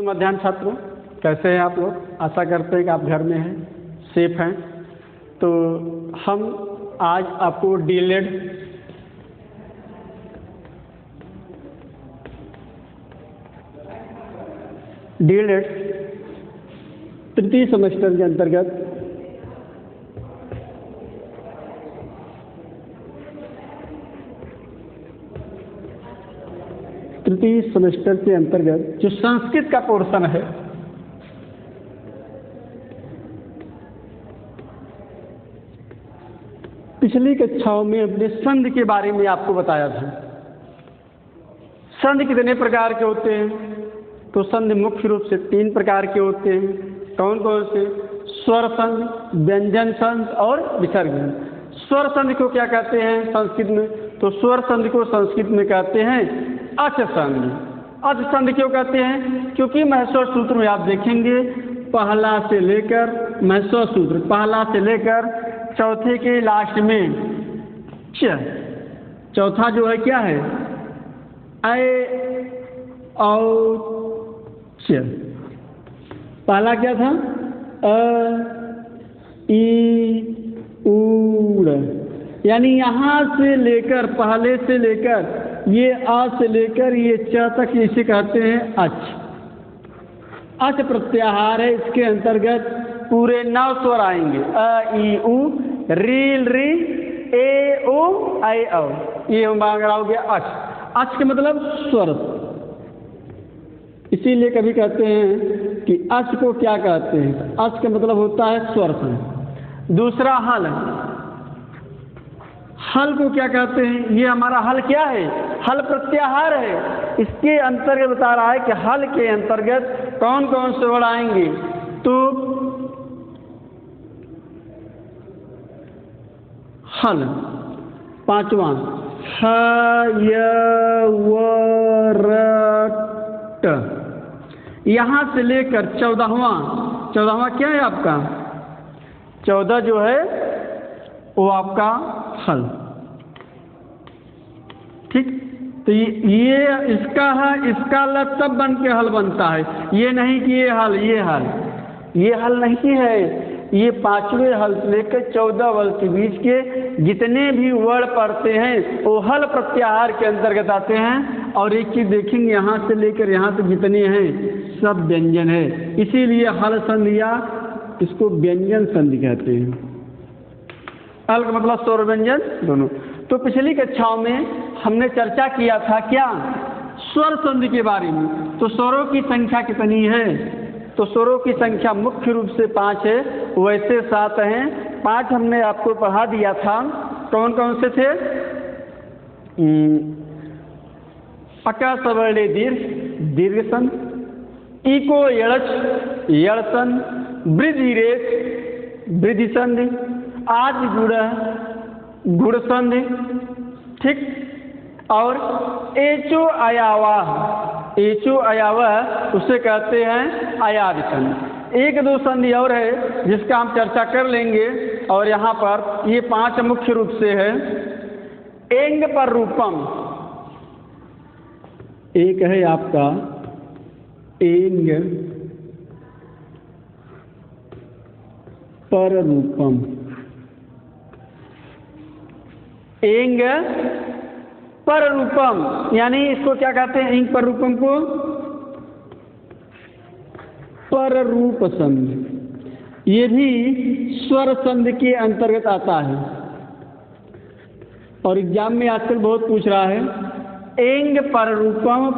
मध्याह्न छात्रों, कैसे हैं आप लोग? आशा करते हैं कि आप घर में हैं, सेफ हैं। तो हम आज आपको डीएलएड तृतीय सेमेस्टर के अंतर्गत जो संस्कृत का पोर्शन है, पिछली कक्षाओं में अपने संधि के बारे में आपको बताया था। संधि कितने प्रकार के होते हैं? तो संधि मुख्य रूप से 3 प्रकार के होते हैं। कौन कौन से? स्वर संधि, व्यंजन संधि और विसर्ग संधि। स्वर संधि को क्या कहते हैं संस्कृत में? तो स्वर संधि को संस्कृत में कहते हैं अच संधि। अच संधि क्यों कहते हैं? क्योंकि महस्वर सूत्र में आप देखेंगे पहला से लेकर महस्वर सूत्र पहला से लेकर चौथे के लास्ट में चौथा जो है क्या है? पहला क्या था? यानी यहाँ से लेकर पहले से लेकर ये आ से लेकर ये च तक इसे कहते हैं अच। अच प्रत्याहार है। इसके अंतर्गत पूरे 9 स्वर आएंगे। अ ई उ रील री ए ओ आई औ। ये हम मांग रहा हो गया अच। अच के मतलब स्वर। इसीलिए कभी कहते हैं कि अच को क्या कहते हैं? अच का मतलब होता है स्वर संधि। दूसरा हल। हल को क्या कहते हैं? ये हमारा हल क्या है? हल प्रत्याहार है। इसके अंतर्गत बता रहा है कि हल के अंतर्गत कौन कौन से वर्ड आएंगे। तो हल पांचवा ह य व र ट। यहां से लेकर 14वां क्या है आपका? 14 जो है वो आपका हल। ठीक, तो ये इसका है, इसका ल तब बन के हल बनता है। ये नहीं कि ये हल नहीं है। ये 5वें हल से लेकर 14 हल के बीच के जितने भी वर्ड पढ़ते हैं वो हल प्रत्याहार के अंतर्गत आते हैं। और एक चीज देखेंगे, यहाँ से लेकर यहाँ तक जितने हैं सब व्यंजन है। इसीलिए हल संधि या इसको व्यंजन संधि कहते हैं। हल का मतलब स्वर व्यंजन दोनों। तो पिछली कक्षाओं में हमने चर्चा किया था क्या? स्वर संधि के बारे में। तो स्वरों की संख्या कितनी है? तो स्वरों की संख्या मुख्य रूप से 5 है, वैसे 7 हैं। 5 हमने आपको पढ़ा दिया था। कौन कौन से थे? अका सवर्णे दीर्घ संधि, इको यड़च यड़ संधि, वृद्धि रेख वृद्धि संधि, आज गुड़ संधि। ठीक, और एचो अयावह उसे कहते हैं अयादि संधि। 1-2 संधि और है जिसका हम चर्चा कर लेंगे। और यहाँ पर ये 5 मुख्य रूप से है। एंग पर रूपम एक है आपका एंग पर रूपम। एंग पर रूपम यानी इसको क्या कहते हैं? एंग पर रूपम को पर रूप संधि। ये भी स्वर संधि के अंतर्गत आता है और एग्जाम में आजकल बहुत पूछ रहा है। एंग पर रूपम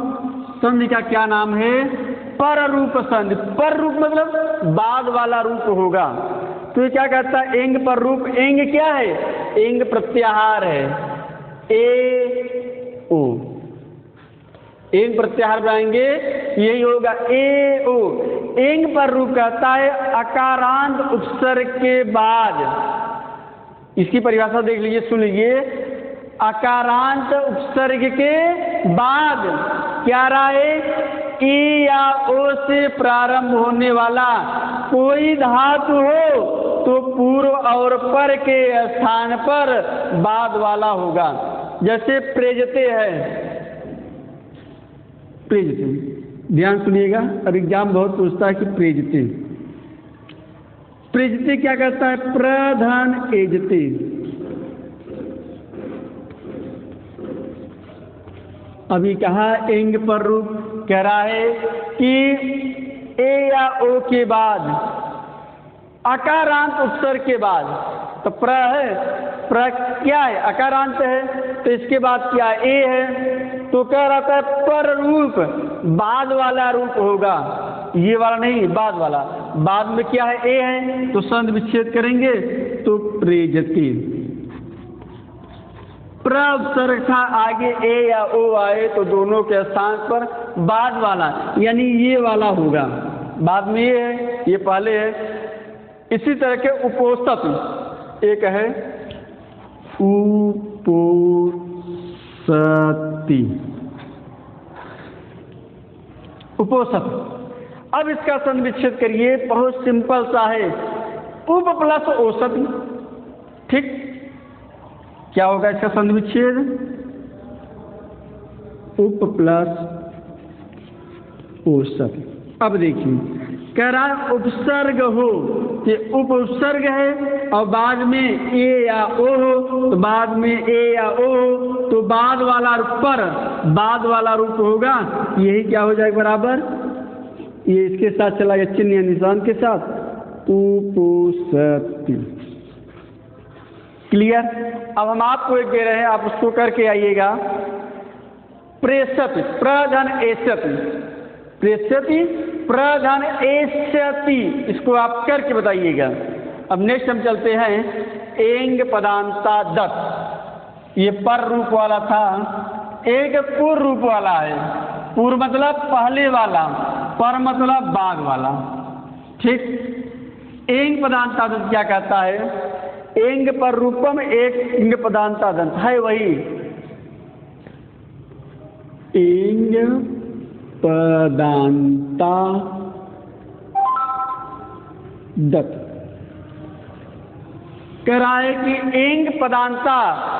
संधि का क्या नाम है? पर रूप संधि। पर रूप मतलब बाद वाला रूप होगा। तो ये क्या कहता है? एंग पर रूप। एंग क्या है? एंग प्रत्याहार है। ए ओ। एंग प्रत्याहार बनाएंगे यही होगा ए ओ। एंग पर रूप कहता है अकारांत उपसर्ग के बाद। इसकी परिभाषा देख लीजिए, सुन लीजिए। अकारांत उपसर्ग के बाद क्या रहा है? ई या ओ से प्रारंभ होने वाला कोई धातु हो तो पूर्व और पर के स्थान पर बाद वाला होगा। जैसे प्रेजते है, प्रेजते ध्यान सुनिएगा, और एग्जाम बहुत पूछता है कि प्रेजते, प्रेजते क्या करता है? प्रधन एजते। अभी कहा एंग पर रूप, कह रहा है कि ए या ओ के बाद अकारांत उपसर्ग के बाद, तो प्र है, प्र क्या है? अकारांत है, तो इसके बाद क्या है? ए है, तो कह रहा था पर रूप बाद वाला रूप होगा, ये वाला नहीं, बाद वाला। बाद में क्या है? ए है, तो संध विच्छेद करेंगे तो प्रेजते। प्र उपसर्ग था, आगे ए या ओ आए तो दोनों के स्थान पर बाद वाला यानी ये वाला होगा। बाद में ये है, ये पहले है। इसी तरह के उपोषत, एक है उपोषति। उपोषत, अब इसका संधि विच्छेद करिए, बहुत सिंपल सा है, उप प्लस औसत। ठीक, क्या होगा इसका संधि विच्छेद? उप प्लस औसत। अब देखिए, कह रहा है उपसर्ग हो, ये उप उपसर्ग है, और बाद में ए या ओ हो, तो बाद में ए या ओ हो, तो बाद वाला पर बाद वाला रूप होगा, यही क्या हो जाएगा? बराबर, ये इसके साथ चला गया चिन्ह या निशान के साथ, उपोषति। क्लियर? अब हम आपको एक दे रहे हैं, आप उसको करके आइएगा। प्रेषति, प्रधन एष्यति, प्रेषति प्रधन एष्यति, इसको आप करके बताइएगा। अब नेक्स्ट हम चलते हैं एंग पदांता दत्त। ये पर रूप वाला था, एक पूर्व रूप वाला है। पूर्व मतलब पहले वाला, पर मतलब बाद वाला। ठीक, एंग पदांता दत्त क्या कहता है? एंग पर रूपम एक इंग पदांता दंत है, वही एंग पदांता दत्त। कह रहा है कि एंग पदांता,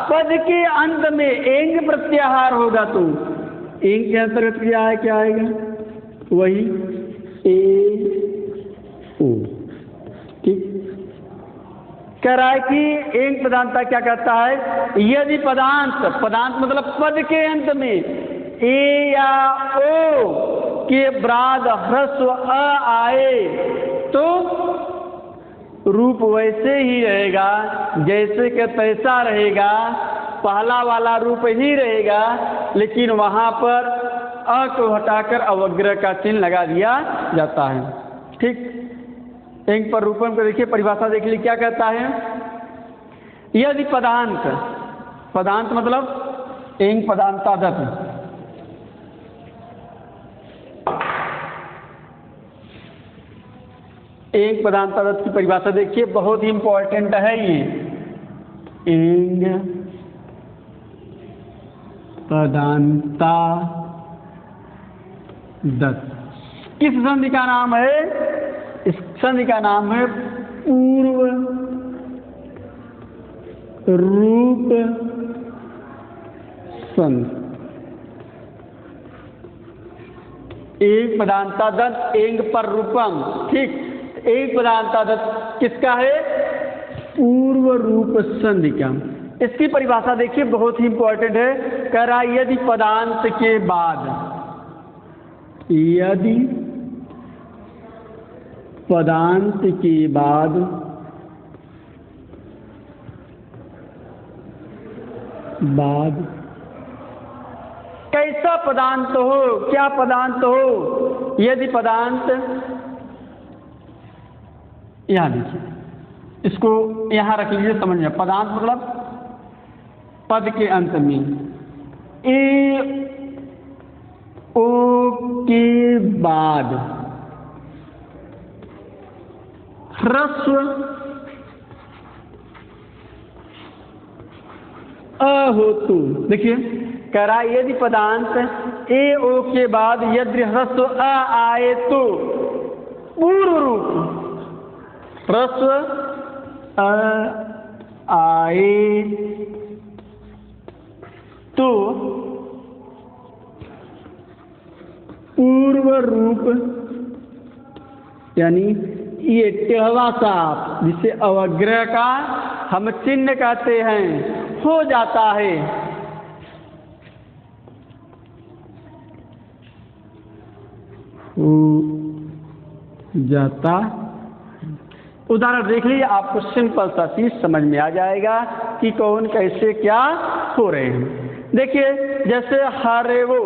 पद के अंत में एंग प्रत्याहार होगा, तो एंग के अंतर्गत क्या है? क्या आएगा? वही ए ओ। ठीक, कह रहा है कि एंग पदांता क्या कहता है? यदि पदांत, पदांत मतलब पद के अंत में ए या ओ के बाद ह्रस्व अ आए तो रूप वैसे ही रहेगा जैसे कि तैसा रहेगा, पहला वाला रूप ही रहेगा, लेकिन वहां पर अ को हटाकर अवग्रह का चिन्ह लगा दिया जाता है। ठीक, एंग पर रूपम को देखिए, परिभाषा देख ली, क्या कहता है? यदि पदांत, पदांत मतलब एंग पदांता दत्त, एंग पदांता दत्त की परिभाषा देखिए, बहुत ही इंपॉर्टेंट है ये। एंग पदांता दत्त किस संधि का नाम है? इस संधि का नाम है पूर्व रूप संधि। एक पदांता दत्त एंग पर रूपम। ठीक, एक पदांता दत्त किसका है? पूर्व रूप संधि का। इसकी परिभाषा देखिए, बहुत ही इंपॉर्टेंट है। कह रहा है यदि पदांत के बाद, यदि पदांत के बाद कैसा पदांत हो? क्या पदांत हो? यदि पदांत, यहां देखिए, इसको यहां रख लीजिए, समझ में। पदांत मतलब पद के अंत में ए ओ के बाद ह्रस्व अ हो तो, देखिए कह रहा है यदि पदांत ए ओ के बाद यदि ह्रस्व अ आए तो पूर्व रूप ह्रस्व अ आए तो पूर्व रूप, यानी ये टेढ़वा साप जिसे अवग्रह का हम चिन्ह कहते हैं हो जाता है। हो जाता, उदाहरण देख लीजिए, आपको सिंपल सा चीज समझ में आ जाएगा कि कौन कैसे क्या हो रहे हैं। देखिए जैसे हरे वो,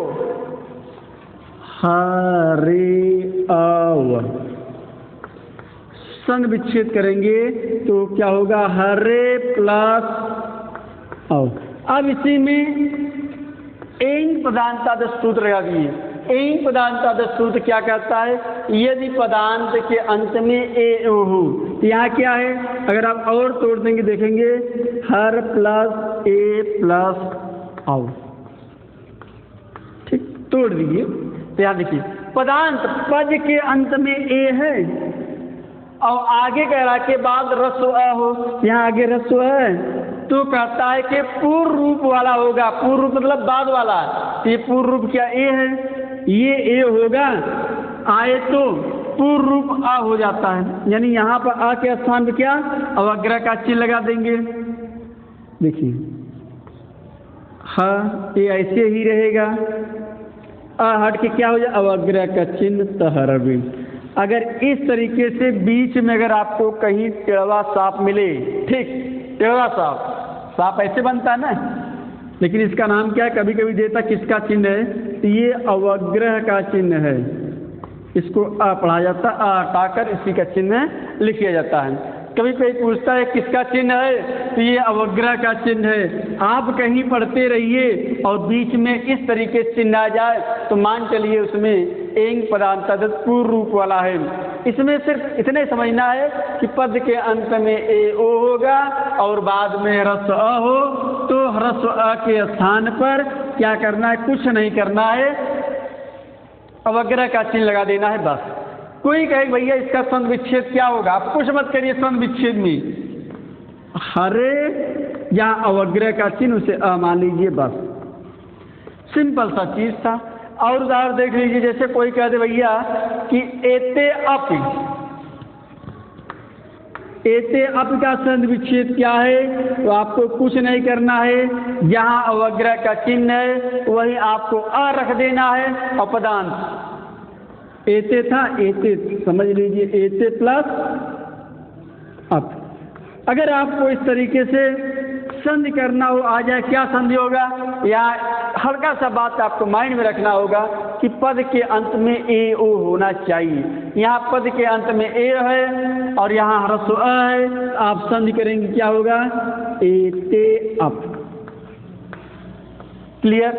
हरे अव संग विच्छेद करेंगे तो क्या होगा, हरे प्लस अव। अब इसी में एंग पदांता सूत्र लगा दिए। एंग पदांता सूत्र क्या कहता है, यदि पदांत के अंत में ए ओ हो, यहाँ क्या है, अगर आप और तोड़ देंगे देखेंगे, हर प्लस ए प्लस अव। ठीक, तोड़ दीजिए तो यहाँ देखिए पदांत पद के अंत में ए है और आगे कह रहा के बाद रस्व अ हो, यहाँ आगे रस्व है तो कहता है कि पूर्व रूप वाला होगा। पूर्व रूप मतलब बाद वाला, ये पूर्व रूप क्या ए है, ये ए होगा, आए तो पूर्व रूप आ हो जाता है। यानी यहाँ पर आ के स्थान पे क्या, अवग्रह का चिन्ह लगा देंगे। देखिए हाँ, ये ऐसे ही रहेगा, आ हट के क्या हो जाए, अवग्रह का चिन्ह तहरवी। अगर इस तरीके से बीच में अगर आपको कहीं टेढ़वा सांप मिले, ठीक, टेढ़वा सांप, सांप ऐसे बनता है ना, लेकिन इसका नाम क्या है, कभी कभी देता किसका चिन्ह है, तो ये अवग्रह का चिन्ह है। इसको आ पढ़ा जाता, आ हटाकर इसी का चिन्ह लिख दिया जाता है। कभी कोई पूछता है किसका चिन्ह है, तो ये अवग्रह का चिन्ह है। आप कहीं पढ़ते रहिए और बीच में इस तरीके से चिन्ह आ जाए तो मान चलिए उसमें एंग पदांत पूर्व रूप वाला है। इसमें सिर्फ इतने समझना है कि पद के अंत में ए ओ होगा और बाद में ह्रस्व अ हो, तो ह्रस्व अ के स्थान पर क्या करना है, कुछ नहीं करना है, अवग्रह का चिन्ह लगा देना है बस। कोई कहे भैया इसका संध विच्छेद क्या होगा, आप कुछ मत करिए संध विच्छेद में, हरे या अवग्रह का चिन्ह उसे अ मान लीजिए बस, सिंपल सा चीज था। और उदाहरण देख लीजिए, जैसे कोई कह दे भैया कि एते अप, एते अप का संध विच्छेद क्या है, तो आपको कुछ नहीं करना है, जहां अवग्रह का चिन्ह है वही आपको अ रख देना है और पदांत एते था, एते समझ लीजिए, एते प्लस अप। अगर आपको इस तरीके से संधि करना हो आ जाए, क्या संधि होगा, या हल्का सा बात आपको माइंड में रखना होगा कि पद के अंत में ए ओ होना चाहिए। यहाँ पद के अंत में ए है और यहाँ ह्रस्व अ है, आप संधि करेंगे क्या होगा, एते अप। क्लियर,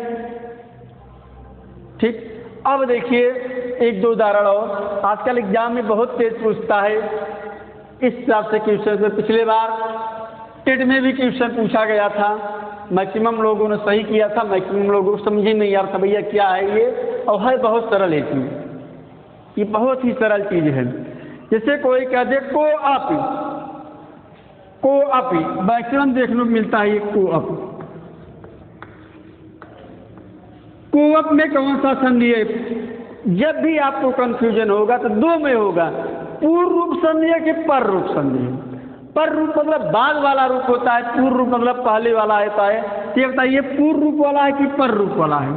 ठीक। अब देखिए एक दो उदाहरण और, आजकल एग्जाम में बहुत तेज पूछता है इस हिसाब से क्वेश्चन। पिछले बार टेट में भी क्वेश्चन पूछा गया था, मैक्सिमम लोगों ने सही किया था, मैक्सिमम लोगों को समझ नहीं आ रहा था भैया क्या है ये, और है बहुत सरल है चीज, ये बहुत ही सरल चीज है। जैसे कोई कह दे को अपी, को अपी, मैक्सिमम देखने को मिलता है ये को अप। कोअप में कौन सा संधि है, जब भी आपको कंफ्यूजन होगा तो दो में होगा, पूर्व रूप संधि है कि पर रूप संधि है। पर रूप मतलब बाद वाला रूप होता है, पूर्व रूप मतलब पहले वाला होता है। ये बताइए पूर्व रूप वाला है कि पर रूप वाला है,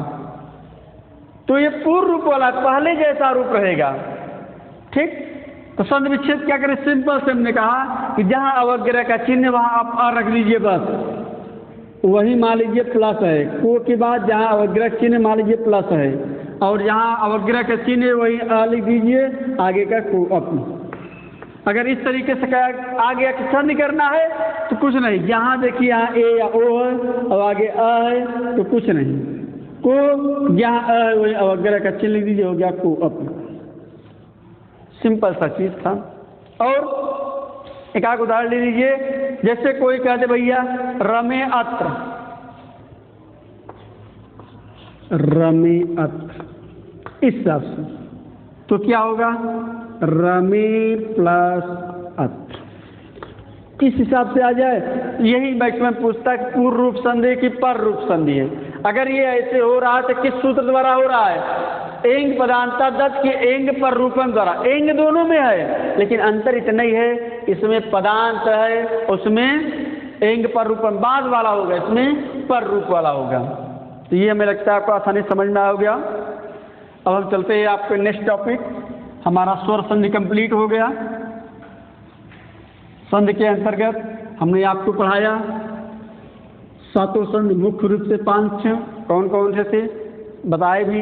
तो ये पूर्व रूप वाला पहले जैसा रूप रहेगा, ठीक। तो संधि विच्छेद क्या करें, सिंपल से हमने कहा कि जहां अवग्रह का चिन्ह वहां आप आ रख लीजिए बस, वही मान लीजिए प्लस है, को के बाद जहाँ अवग्रह चिन्ह मान लीजिए प्लस है, और जहाँ अवग्रह का चिन्ह वही आ लिख दीजिए, आगे का को अप। अगर इस तरीके से आगे संधि करना है तो कुछ नहीं, यहाँ देखिए यहाँ ए या ओ है और आगे अ है तो कुछ नहीं, को जहाँ अ है वही अवग्रह का चिन्ह लिख दीजिए, हो गया को अप। सिंपल सा चीज था। और एक आग उदाहरण ले लीजिए, जैसे कोई कहते भैया रमे अत्र, रमे अत्र, इस हिसाब से तो क्या होगा, रमे प्लस अत्र, किस हिसाब से आ जाए, यही मैक्सिमम पूछता है पूर्व रूप संधि की पर रूप संधि है। अगर ये ऐसे हो रहा है तो किस सूत्र द्वारा हो रहा है, एंग पदांता दत्त के एंग पर रूपम द्वारा, एंग दोनों में है लेकिन अंतर इतना ही है, इसमें पदांत है, उसमें एंग पर रूपम बाद वाला होगा, इसमें पर रूप वाला होगा। तो ये हमें लगता है आपको आसानी समझ में आ गया। अब हम चलते हैं आपके नेक्स्ट टॉपिक। हमारा स्वर संधि कंप्लीट हो गया। संधि के अंतर्गत हमने आपको पढ़ाया सातों संधि, मुख्य रूप से 5 कौन कौन से थे बताए भी।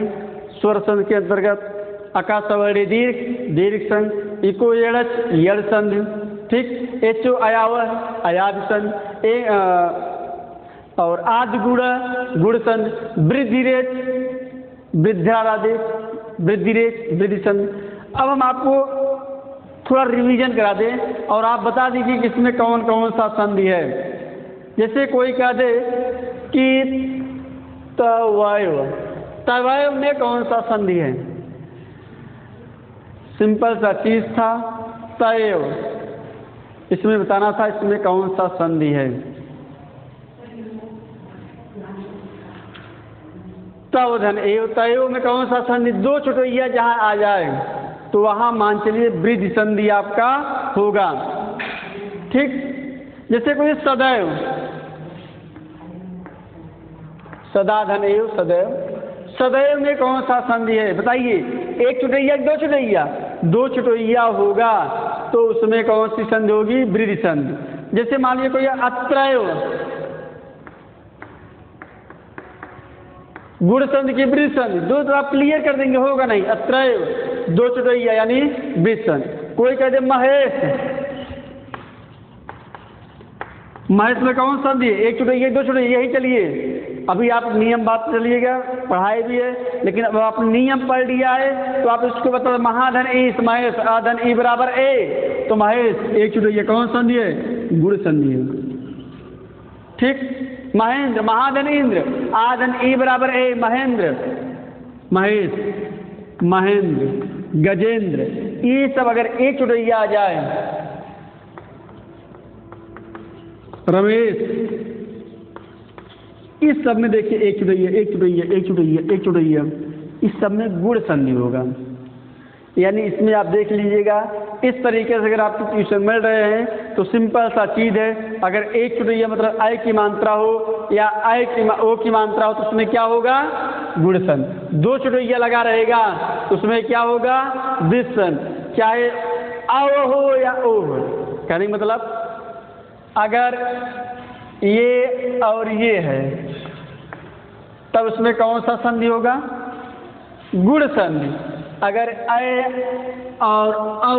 स्वर संधि के अंतर्गत अकाशवर्णी दीर्घ, दीर्घ संधि, इको एड़च, यड़ संधि, ठीक, एचो अयावह, अयाद संधि, और आदि गुण, गुण संधि, वृद्धि रेच, वृद्धारादेश, वृद्धि रेच, वृद्धि संधि। अब हम आपको थोड़ा रिवीजन करा दें और आप बता दीजिए कि इसमें कौन कौन सा संधि है। जैसे कोई कह दे कि तवयव, तवयव में कौन सा संधि है? सिंपल सा चीज था, तयव, इसमें बताना था इसमें कौन सा संधि है। तवधन एव, तयव में कौन सा संधि? 2 छुटैया जहां आ जाए तो वहां मान चलिए वृद्धि संधि आपका होगा, ठीक। जैसे कोई सदैव, सदाधन एव सदैव, सदैव में कौन सा संधि है बताइए? 1 छुटैया 2 छुटैया? 2 छुटैया होगा तो उसमें कौन सी संधि होगी? वृद्धि संधि। जैसे मान लीजिए कोई अत्रैव, गुण संधि की वृद्धि संधि, 2 तो आप क्लियर कर देंगे, होगा नहीं। अत्रैव 2 छुटैया यानी वृद्धि संधि। कोई कह दे महेश, महेश में कौन संधि है? 1 छुटैया 2 छुटैया, यही चलिए अभी आप नियम बात चलिएगा, पढ़ाई भी है लेकिन अब आपने नियम पढ़ लिया है तो आप इसको बता। महाधन ईस महेश, आधन ई बराबर ए, तो महेश 1 छुटैया कौन संधि है? गुण संधि है, ठीक। महेंद्र, महाधन इंद्र, आधन ई बराबर ए, महेंद्र, महेश, महेंद्र, गजेंद्र, ये सब अगर 1 छुटैया आ जाए, रमेश, इस सब में देखिए 1 छुटैया 1 छुटैया 1 छुटैया 1 छुटैया, इस सब में गुण संधि होगा। यानी इसमें आप देख लीजिएगा, इस तरीके से अगर आपको ट्यूशन मिल रहे हैं तो सिंपल सा चीज है, अगर 1 छुटैया मतलब आई की मात्रा हो या आई की ओ की मात्रा हो तो उसमें क्या होगा? गुण संधि। 2 छुटैया लगा रहेगा तो उसमें क्या होगा? वृद्धि संधि। चाहे आओ हो या ओ हो, कहने का मतलब अगर ये और ये है तब उसमें कौन सा संधि होगा? गुण संधि। अगर अय और औ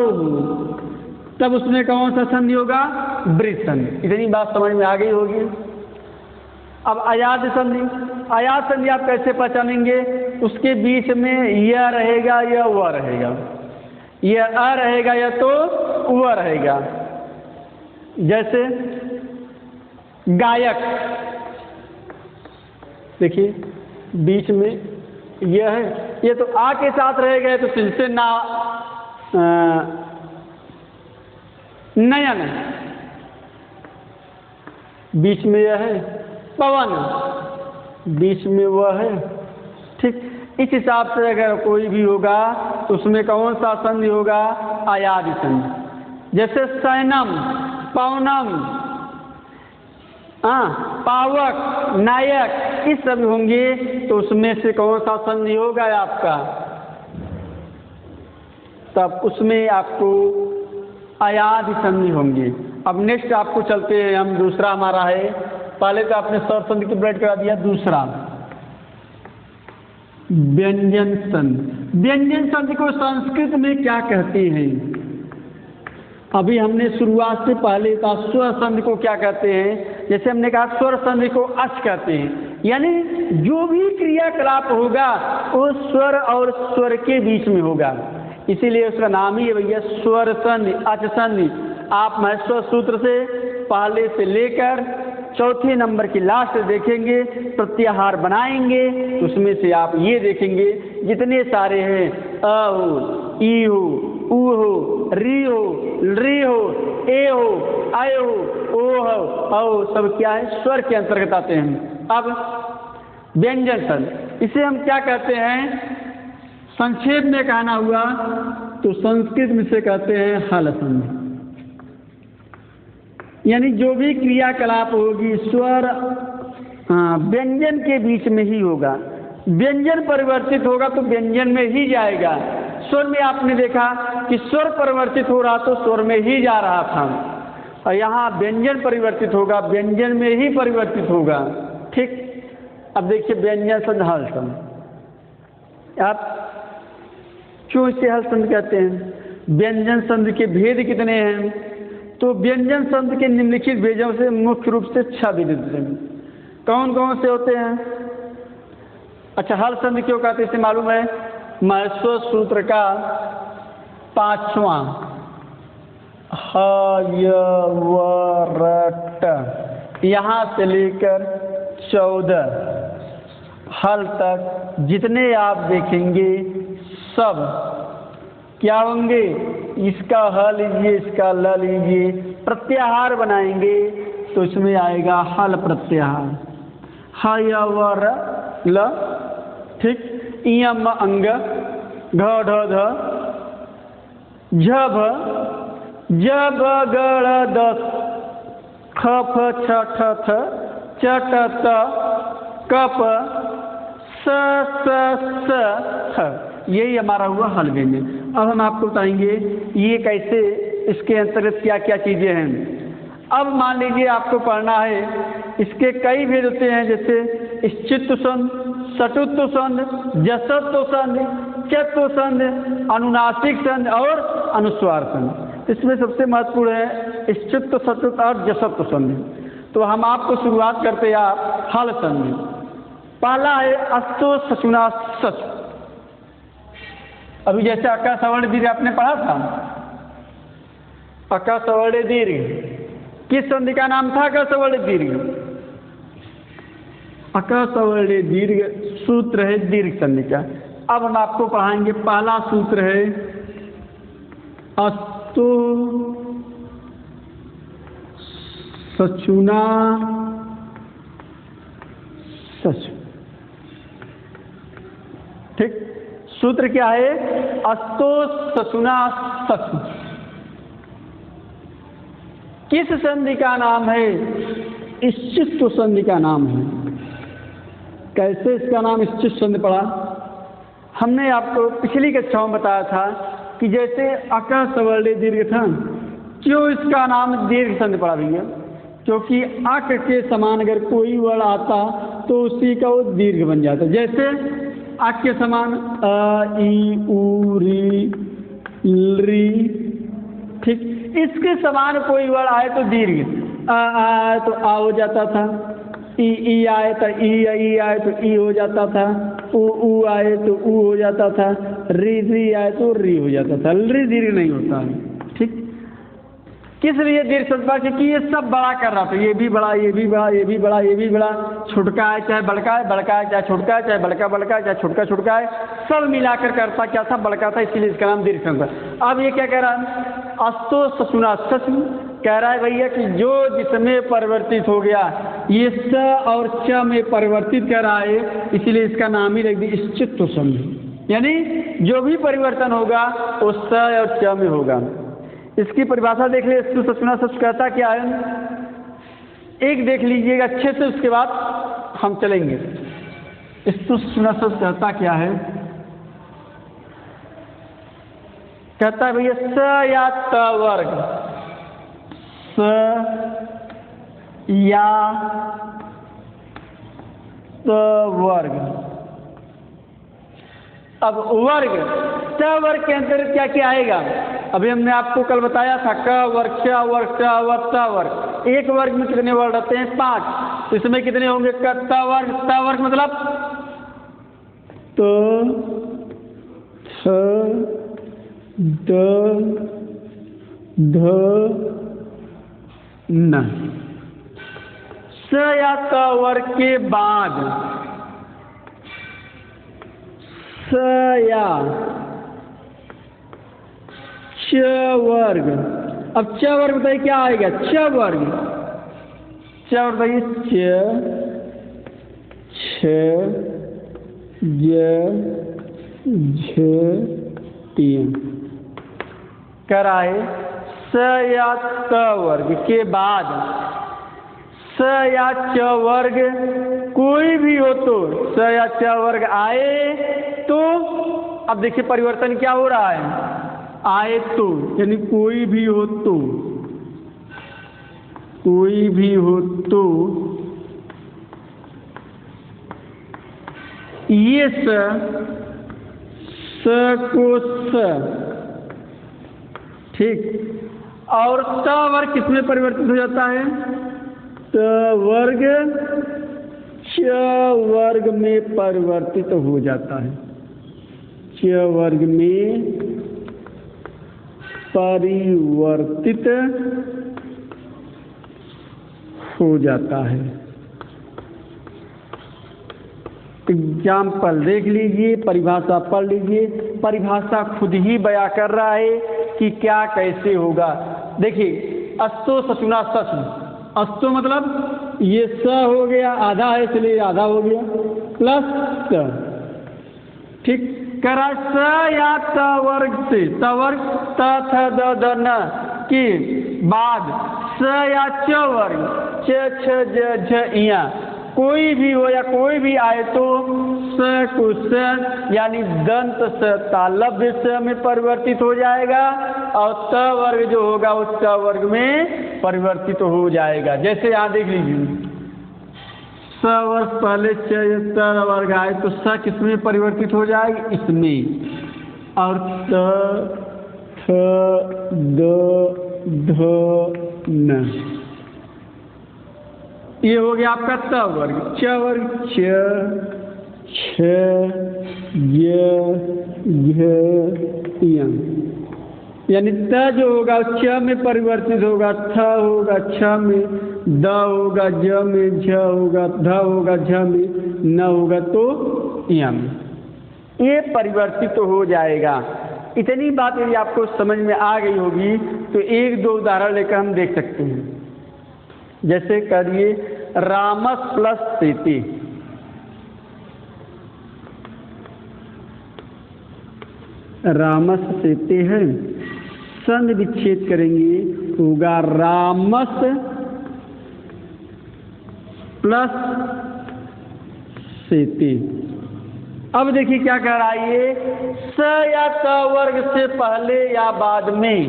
तब उसमें कौन सा संधि होगा? वृद्धि संधि। इतनी बात समझ में आ गई होगी। अब अयाद संधि, अयाद संधि आप कैसे पहचानेंगे? उसके बीच में यह रहेगा या वह रहेगा, यह अ रहेगा या तो वह रहेगा। जैसे गायक, देखिए बीच में यह है, ये तो आ के साथ रहेगा तो सिलसिले ना नयन, बीच में यह है। पवन, बीच में वह है, ठीक। इस हिसाब से अगर कोई भी होगा तो उसमें कौन सा संधि होगा? अयादि संधि। जैसे सैनम, पौनम, पावक, नायक, इस सब होंगे तो उसमें से कौन सा संधि होगा आपका? तब उसमें आपको अयादि संधि होंगे। अब नेक्स्ट आपको चलते हैं हम, दूसरा हमारा है, पहले तो आपने स्वर संधि की ब्रेड करा दिया, दूसरा व्यंजन संधि। व्यंजन संधि को संस्कृत में क्या कहते हैं? अभी हमने शुरुआत से पहले कहा स्वर संधि को क्या कहते हैं। जैसे हमने कहा स्वर संधि को अच कहते हैं, यानी जो भी क्रियाकलाप होगा वो स्वर और स्वर के बीच में होगा, इसीलिए उसका नाम ही है भैया स्वर संधि, अच संधि। आप महस्व सूत्र से पहले से लेकर चौथे नंबर की लास्ट देखेंगे, प्रत्याहार बनाएंगे, उसमें से आप ये देखेंगे जितने सारे हैं, अ हो, ई हो, उ हो, री हो, री हो, ए हो, आय हो, ओ हो, औ, सब क्या है? स्वर के अंतर्गत आते हैं। अब व्यंजन संधि, इसे हम क्या कहते हैं? संक्षेप में कहना हुआ तो संस्कृत में से कहते हैं हल संधि। यानी जो भी क्रियाकलाप होगी स्वर व्यंजन के बीच में ही होगा। व्यंजन परिवर्तित होगा तो व्यंजन में ही जाएगा। स्वर में आपने देखा कि स्वर परिवर्तित हो रहा तो स्वर में ही जा रहा था, और यहाँ व्यंजन परिवर्तित होगा व्यंजन में ही परिवर्तित होगा। ठीक, अब देखिए व्यंजन संध हल संध। आप क्यों इसे हल संध कहते हैं? व्यंजन संध के भेद कितने हैं? तो व्यंजन संध के निम्नलिखित भेदों से मुख्य रूप से 6 भेद होते हैं। कौन कौन से होते हैं? अच्छा, हल संध क्यों कहते हैं इसे मालूम है? महस्व सूत्र का 5वां ह य व र ट यहाँ से लेकर 14 हल तक जितने आप देखेंगे सब क्या होंगे? इसका ह लीजिए, इसका ल लीजिए, प्रत्याहार बनाएंगे तो इसमें आएगा हल प्रत्याहार। ह य व र ल, ठीक, इयम अंग, घ ढ ध, झ भ, ज ब ग ड़ द, ख फ छ ठ थ, च ट त, क प, स स स थ। यही हमारा हुआ हल व्यंजन। अब हम आपको बताएंगे ये कैसे, इसके अंतर्गत क्या क्या चीज़ें हैं। अब मान लीजिए आपको पढ़ना है, इसके कई भेद होते हैं, जैसे श्चित्व संध, सटुत्व संध, जसत्व संध, चत्व संध, अनुनासिक संध और अनुस्वार संध। इसमें सबसे महत्वपूर्ण है श्चित्व, सटुत्व और जसत्व संध। तो हम आपको शुरुआत करते हैं आप हल संध। पहला है अस्तो सचुना सच। अभी जैसे अका सवर्ण दीर्घ आपने पढ़ा था, अका सवर्ण दीर्घ किस संधि का नाम था? अका सवर्ण दीर्घ। अका सवर्ण दीर्घ सूत्र है दीर्घ संधि का। अब हम आपको पढ़ाएंगे, पहला सूत्र है अस्तु सचुना सच। ठीक, सूत्र क्या है? अस्तो सचुना सच। किस संधि का नाम है? श्चित्व संधि का नाम है। कैसे इसका नाम श्चित्व संधि पड़ा? हमने आपको पिछली कक्षा में बताया था कि जैसे अका सवर्ण दीर्घ था, क्यों इसका नाम दीर्घ संधि पड़ा भैया? क्योंकि अक के समान अगर कोई वर्ण आता तो उसी का वो दीर्घ बन जाता। जैसे अक के समान अ, ई, उ, री, री, ठीक, इसके समान कोई वर्ण आए तो दीर्घ, अ आए तो आ हो जाता था, ई आए तो ई आए तो ई हो जाता था, उ आए तो उ हो जाता था, री आए तो री हो जाता था। री दीर्घ नहीं होता है। ठीक, किस लिए दीर्घ संधि? क्योंकि ये सब बड़ा कर रहा था, ये भी बड़ा, ये भी बड़ा, ये भी बड़ा, ये भी बड़ा, छुटका है चाहे बड़का है, बड़का है चाहे छुटका है, चाहे बड़का बड़का है चाहे छुटका छुटका है, सब मिलाकर करता क्या था? बड़का था, इसीलिए इसका नाम दीर्घ संधि। अब ये क्या कह रहा है? अस्तो सचुना सच कह रहा है भैया कि जो जिसमें परिवर्तित हो गया, ये स और च में परिवर्तित कर रहा है, इसीलिए इसका नाम ही रख दी श्चित्व संधि। यानी जो भी परिवर्तन होगा वो स और च में होगा। इसकी परिभाषा देख ले, स्तु सचुना सच कहता क्या है? एक देख लीजिएगा अच्छे से, उसके बाद हम चलेंगे। स्तु सचुना सच कहता क्या है? कहता है भैया स या त वर्ग, स या त वर्ग। अब वर्ग, स वर्ग के अंतर्गत क्या क्या आएगा? अभी हमने आपको कल बताया था क वर्ग, च वर्ग, ट वर्ग, त वर्ग। एक वर्ग में कितने वर्ण रहते हैं? 5। तो इसमें कितने होंगे? क, त वर्ग। त वर्ग मतलब त, थ, द, ध, न। स या त वर्ग के बाद स या च वर्ग। अब च वर्ग बताइए क्या आएगा? च वर्ग। च वर्ग बताइए च, छ, ज, झ कराए स या त वर्ग के बाद स या च वर्ग कोई भी हो तो स या च वर्ग आए तो अब देखिए परिवर्तन क्या हो रहा है, आए तो यानी कोई भी हो तो, कोई भी हो तो ये स को स, ठीक। और त वर्ग किसमें परिवर्तित हो जाता है, त वर्ग च वर्ग में परिवर्तित हो जाता है, च वर्ग में परिवर्तित हो जाता है। एग्जाम्पल देख लीजिए, परिभाषा पढ़ लीजिए, परिभाषा खुद ही बयां कर रहा है कि क्या कैसे होगा। देखिए अस्तो सचुना सच, अस्तो मतलब ये स हो गया, आधा है इसलिए आधा हो गया, प्लस स, ठीक। करा स या त वर्ग से, त वर्ग त थ द द न के बाद स या च वर्ग च छ ज झ इया कोई भी हो या कोई भी आए तो स को स यानी दंत स तालव्य स में परिवर्तित हो जाएगा और त वर्ग जो होगा उस त वर्ग में परिवर्तित हो जाएगा। जैसे यहाँ देख लीजिए, स वर्ग पहले त वर्ग आए तो स किसमें परिवर्तित हो जाएगी, इसमें, और त थ द ध न ये हो गया आपका त वर्ग। च वर्ग च छ य झ य यानी त जो होगा च में परिवर्तित होगा, थ होगा छ में, द होगा ज में, झ होगा, ध होगा झ में, न होगा तो य में, ये परिवर्तित हो जाएगा। इतनी बात यदि आपको समझ में आ गई होगी तो एक दो उदाहरण लेकर हम देख सकते हैं। जैसे करिए रामस प्लस सीति, रामस सीति है, संध विच्छेद करेंगे होगा रामस प्लस सीति। अब देखिए क्या कह रहा है ये, स या त वर्ग से पहले या बाद में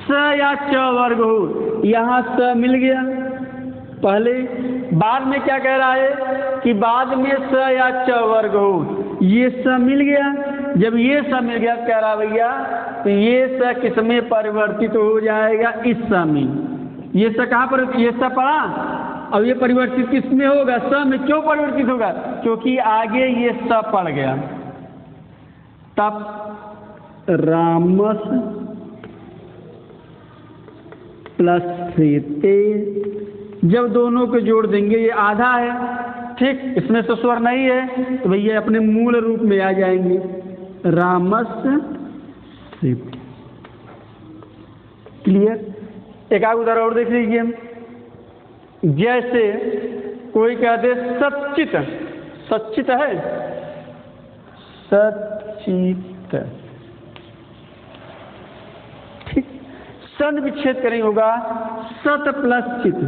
स या च वर्ग हो, यहाँ स मिल गया पहले, बाद में क्या कह रहा है कि बाद में स या च वर्ग हो, ये स मिल गया। जब ये स मिल गया कह रहा भैया तो ये स किसमें परिवर्तित हो जाएगा, इस स में। ये स कहाँ पर, ये स पढ़ा, अब ये परिवर्तित किसमें होगा, स में। क्यों परिवर्तित होगा, क्योंकि आगे ये स पड़ गया। तब रामस प्लस सीते, जब दोनों को जोड़ देंगे ये आधा है, ठीक, इसमें तो स्वर नहीं है तो भैया अपने मूल रूप में आ जाएंगे, रामस सीते। क्लियर। एक आध उदाहरण और देख लीजिए, जैसे कोई कहते सचित, सचित है, सचित, ठीक, सन विच्छेद करेंगे होगा सत प्लस चित।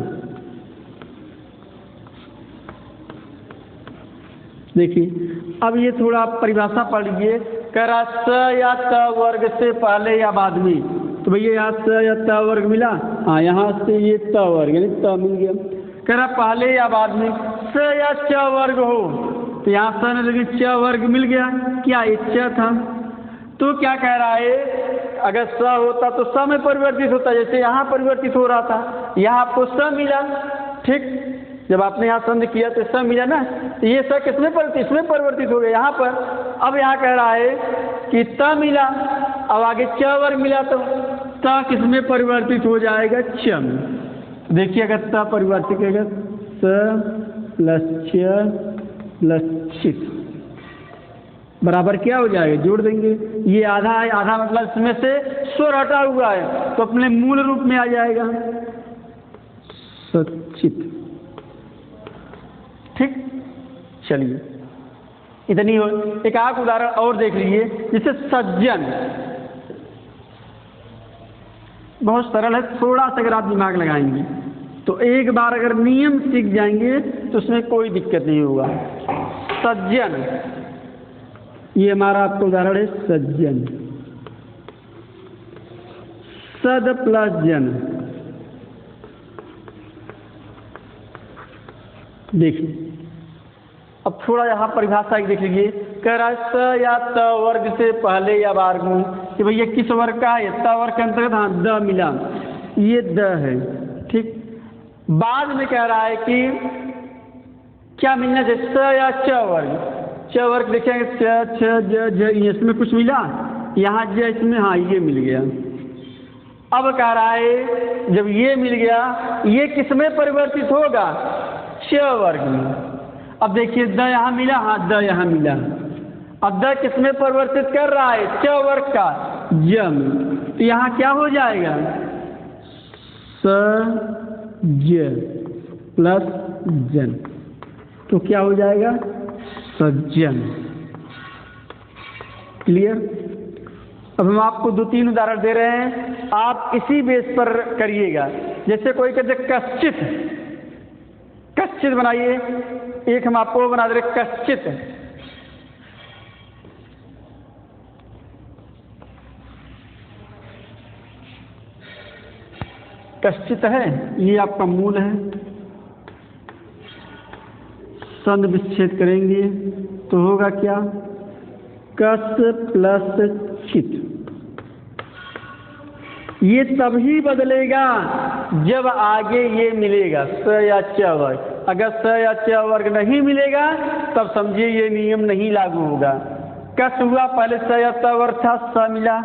देखिए अब ये थोड़ा परिभाषा पढ़ लीजिए, कह रहा स या त वर्ग से पहले या बाद में, तो भैया यहाँ स या त वर्ग मिला, हाँ यहाँ से ये त वर्ग यानी त मिल गया। कह रहा पहले या बाद में स या च वर्ग हो, तो यहाँ स ने लगे च वर्ग मिल गया, क्या ये च था, तो क्या कह रहा है अगर स होता तो स में परिवर्तित होता, जैसे यहाँ परिवर्तित हो रहा था, यहाँ आपको स मिला, ठीक, जब आपने यहाँ संध किया तो स मिला ना, तो ये स किसमें परिवर्तित, इसमें परिवर्तित हो गया यहाँ पर। अब यहाँ कह रहा है कि त मिला, अब आगे च वर्ग मिला तो त किसमें परिवर्तित हो जाएगा, च में। देखिए अगर त परिवर्तित होगा स प्लस च प्लस चित बराबर क्या हो जाएगा, जोड़ देंगे, ये आधा है, आधा मतलब इसमें से स्वर हटा हुआ है तो अपने मूल रूप में आ जाएगा सचित, ठीक। चलिए इतनी हो। एक आख उदाहरण और देख लीजिए, जैसे सज्जन, बहुत सरल है, थोड़ा सा अगर आप दिमाग लगाएंगे तो एक बार अगर नियम सीख जाएंगे तो उसमें कोई दिक्कत नहीं होगा। सज्जन, ये हमारा आपका उदाहरण है सज्जन, सद प्लस जन। देखिए अब थोड़ा यहाँ परिभाषा देख लीजिए, कह रहा है स या त वर्ग से पहले या बार में कि भैया किस वर्ग का है, त वर्ग के अंतर्गत हाँ द मिला, ये द है, ठीक। बाद में कह रहा है कि क्या मिलना चाहिए, स या च वर्ग, च वर्ग देखेंगे च छ ज ज, इसमें कुछ मिला, यहाँ ज इसमें हाँ ये मिल गया। अब कह रहा है जब ये मिल गया, ये किसमें परिवर्तित होगा, च वर्ग में। अब देखिए द यहाँ मिला, हाँ द यहाँ मिला, अब द किसमें परिवर्तित कर रहा है, च वर्ग का ज में, तो यहाँ क्या हो जाएगा, स ज प्लस जन, तो क्या हो जाएगा, सज्जन। क्लियर। अब हम आपको 2-3 उदाहरण दे रहे हैं, आप इसी बेस पर करिएगा। जैसे कोई कहते कश्चित, कश्चित बनाइए, एक हम आपको बना दे रहे कश्चित, कश्चित है, ये आपका मूल है, संध विच्छेद करेंगे तो होगा क्या, कस प्लस चित। ये तभी बदलेगा जब आगे ये मिलेगा स या च वर्ग। अगर स या च वर्ग नहीं मिलेगा तब समझिए ये नियम नहीं लागू होगा। कस हुआ, पहले स या त वर्ग था, स मिला,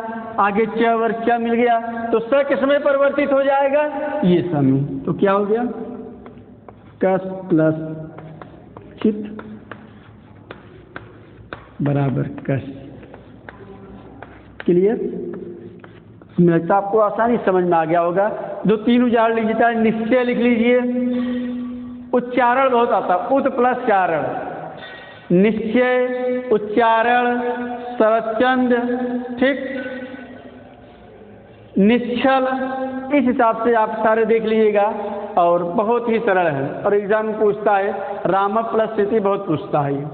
आगे च वर्ग च मिल गया, तो स किसमें परिवर्तित हो जाएगा, ये स में, तो क्या हो गया, कस प्लस चित बराबर कस। क्लियर। मुझे लगता है आपको आसानी समझ में आ गया होगा। 2-3 उदाहरण लीजिए, चाहे निश्चय लिख लीजिए, उच्चारण बहुत आता, उत प्लस चारण, निश्चय, उच्चारण, शरदचंद, ठीक, निश्चल, इस हिसाब से आप सारे देख लीजिएगा और बहुत ही सरल है। और एग्जाम में पूछता है, राम प्लस स्थिति बहुत पूछता है।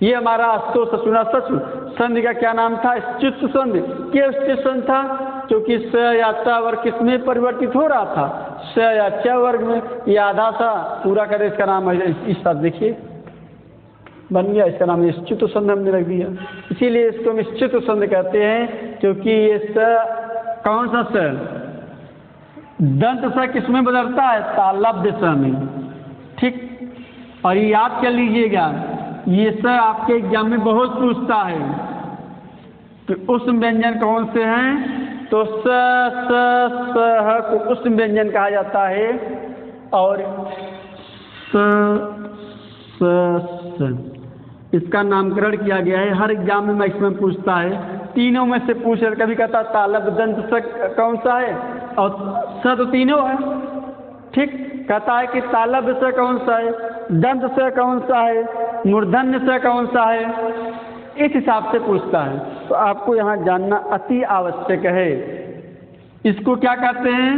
ये हमारा अस्तो ससुना ससु, संधि का क्या नाम था, च्युत संधि। क्यों च्युत संधि था, क्योंकि स या त वर्ग किसमें परिवर्तित हो रहा था, स या च वर्ग में। ये आधा सा पूरा करे, इसका नाम है, इस साथ देखिए बन गया, इसका नाम च्युत संधि हमने रख दिया। इसीलिए इसको हम च्युत संधि कहते हैं, क्योंकि ये स, कौन सा स, दंत स किसमें बदलता है, तालव्य स में, ठीक। और ये याद कर लीजिएगा, ये स आपके एग्जाम में बहुत पूछता है कि उष्ण व्यंजन कौन से हैं, तो स स स को उष्ण व्यंजन कहा जाता है। और स स स इसका नामकरण किया गया है, हर एग्जाम में मैक्सिमम पूछता है। तीनों में से पूछ रहा, कभी कहता तालब दंत स कौन सा है, और स तो तीनों है, ठीक। कहता है कि तालब से कौन सा है, दंत से कौन सा है, मूर्धन्य से कौन सा है, इस हिसाब से पूछता है। तो आपको यहाँ जानना अति आवश्यक है। इसको क्या कहते हैं,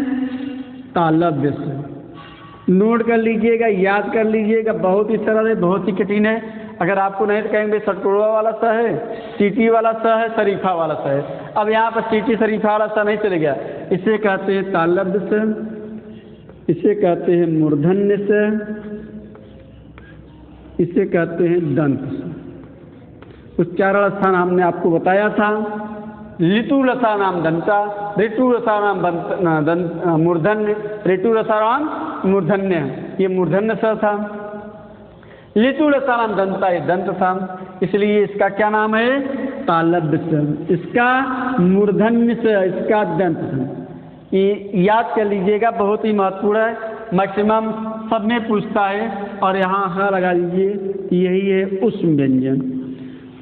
तालव्य से। नोट कर लीजिएगा, याद कर लीजिएगा, बहुत ही सरल है, बहुत ही कठिन है। अगर आपको नहीं तो कहेंगे सटकोड़ा वाला स है, चीटी वाला स है, शरीफा वाला स है। अब यहाँ पर चीटी शरीफा वाला स नहीं चलेगा, इसे कहते हैं तालव्य से, इसे कहते हैं मूर्धन्य से, इसे कहते हैं दंत से। उच्चारण स्थान हमने आपको बताया था, लिटू रसा नाम दंता, ऋतु रसा नाम मूर्धन्य, ऋतु रसा नाम मूर्धन्य, ये मूर्धन्य स था। लिटू रसा नाम दंता, ये दंत था, इसलिए इसका क्या नाम है, तालव्य स, इसका मूर्धन्य से, इसका दंत से। ये याद कर लीजिएगा, बहुत ही महत्वपूर्ण है, मैक्सिमम सब में पूछता है। और यहाँ हाँ लगा लीजिए, यही है उष्ण व्यंजन।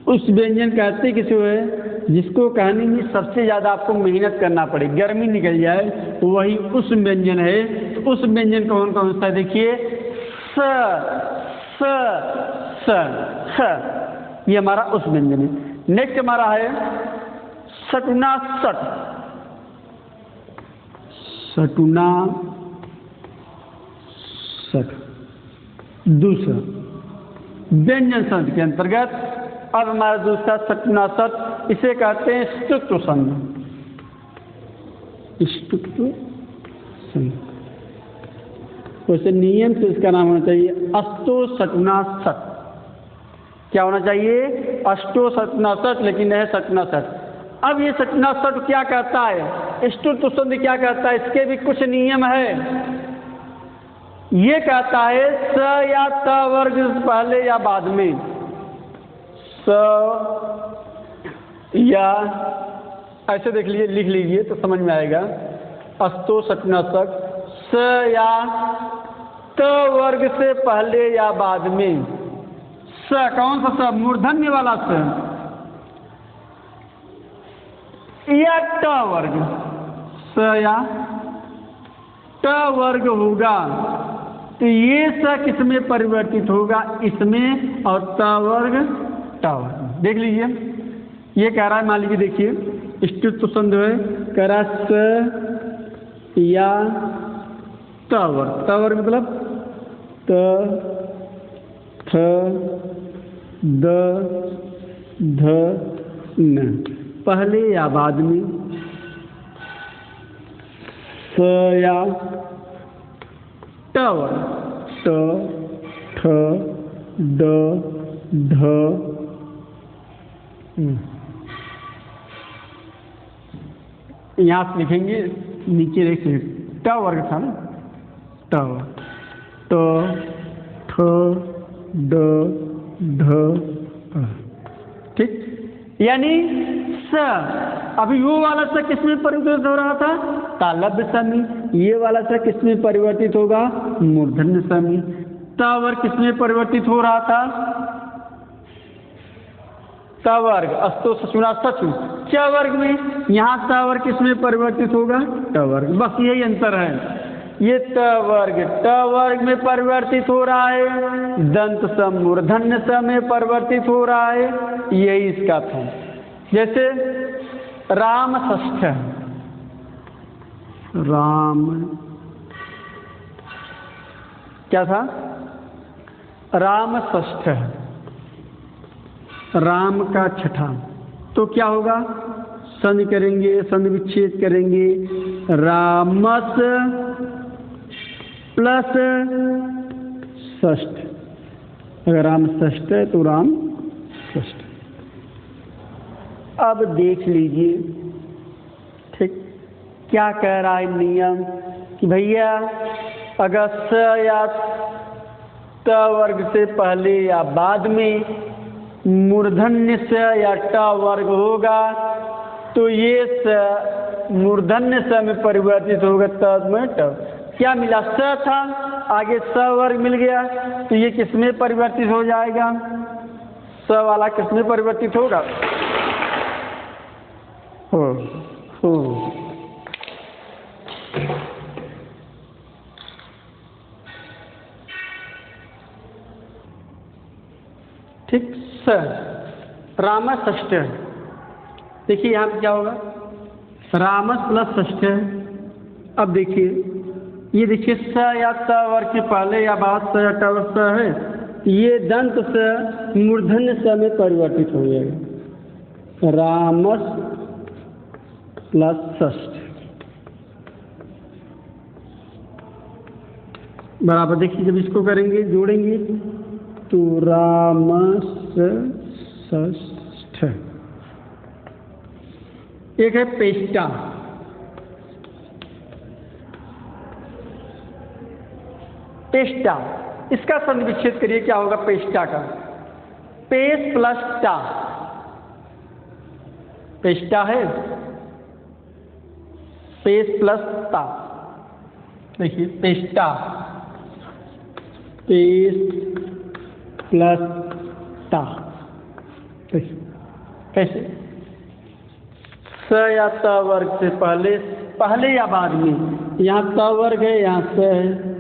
उष्ण व्यंजन कहते किसी है जिसको कहने में सबसे ज़्यादा आपको मेहनत करना पड़े, गर्मी निकल जाए, वही उष्ण व्यंजन है। तो उष्ण व्यंजन कौन कौन सा है, देखिए स स स ख, ये हमारा उस व्यंजन है। नेक्स्ट हमारा है सटुना सट। सटुना सट दूसरा व्यंजन संधि के अंतर्गत। अब हमारा दूसरा सटुना सट, इसे कहते हैं स्तुत्व संधि। स्तुत्व संधि वैसे नियम से इसका नाम होना चाहिए अष्टो सटुना सट। क्या होना चाहिए? अष्टो सटुना सट, लेकिन यह सटुना सट। अब ये सटुना सट क्या कहता है, स्तुत्व संधि क्या कहता है, इसके भी कुछ नियम है। ये कहता है स या त वर्ग पहले या बाद में, स या ऐसे देख लीजिए, लिख लीजिए तो समझ में आएगा। अष्टो सटुना सट, स या त वर्ग से पहले या बाद में। स कौन सा स? मूर्धन्य वाला स। या ट वर्ग, स या ट वर्ग होगा तो ये स किसमें परिवर्तित होगा? इसमें। और त वर्ग ट वर्ग। देख लीजिए ये कह रहा है, मान लीजिए देखिए स्तुत्व संधि है, कह रहा स या त वर्ग। त वर्ग मतलब त थ द ध न, पहले या बाद में। स या ट वर्ग, ट ठ ड ढ यहाँ से लिखेंगे, नीचे देखिए ट वर्ग था ना, ट ट ठ ड ढ। ठीक, यानी स। अभी वो वाला स किसमें परिवर्तित हो रहा था? तालव्य स में। ये वाला स किसमें परिवर्तित होगा? मूर्धन्य स में। त वर्ग किसमें परिवर्तित हो रहा था? त वर्ग अष्टो सटुना सट। च वर्ग में। यहाँ त वर्ग किसमें परिवर्तित होगा? ट वर्ग। बस यही अंतर है। ये त वर्ग में परिवर्तित हो रहा है, दंत स मूर्धन्य स में परिवर्तित हो रहा है। यही इसका था। जैसे राम षष्ठ, राम क्या था? राम षष्ठ, राम का छठा। तो क्या होगा? संधि करेंगे, संधि विच्छेद करेंगे। रामस प्लस षष्ठ। अगर राम षष्ठ है तो राम षष्ठ। अब देख लीजिए, ठीक, क्या कह रहा है नियम कि भैया अगर स या त वर्ग से पहले या बाद में मूर्धन्य स या ट वर्ग होगा तो ये स मूर्धन्य स में परिवर्तित होगा, त में ट। क्या मिला? स था, आगे स वर्ग मिल गया तो ये किसमें परिवर्तित हो जाएगा? स वाला किसमें परिवर्तित होगा? हो ठीक। स राम षष्ठ। देखिए यहाँ पे क्या होगा? रामस प्लस षष्ठ। अब देखिए, ये देखिए स या त वर्ग के पहले या बाद स या ट वर्ग स है, ये दंत स मूर्धन्य स में परिवर्तित हो जाएगा। रामस प्लस षष्ठ बराबर। देखिए जब इसको करेंगे, जोड़ेंगे तो रामस षष्ठ। एक है पेष्टा। पेष्टा, इसका संधि विच्छेद करिए, क्या होगा पेष्टा का? पेश प्लस टा। पेष्टा है, पेश प्लस टा। देखिए पेष्टा, पेश प्लस टा। कैसे? स या त वर्ग से पहले या बाद में। यहाँ त वर्ग है, यहाँ स है,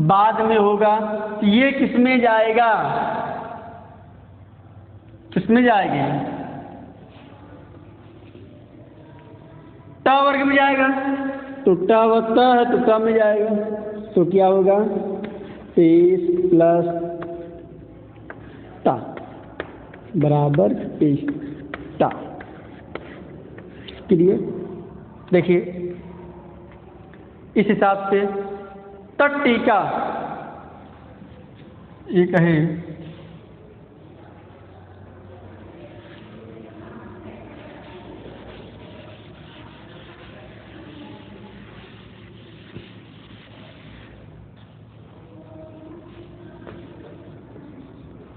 बाद में होगा तो ये किस में जाएगा? किसमें जाएगी? ट वर्ग में जाएगा। तो ट होता है तो ट में जाएगा। तो क्या होगा? 23 प्लस टा बराबर 23 टा। क्लियर? देखिए इस हिसाब से तट टीका ये कहें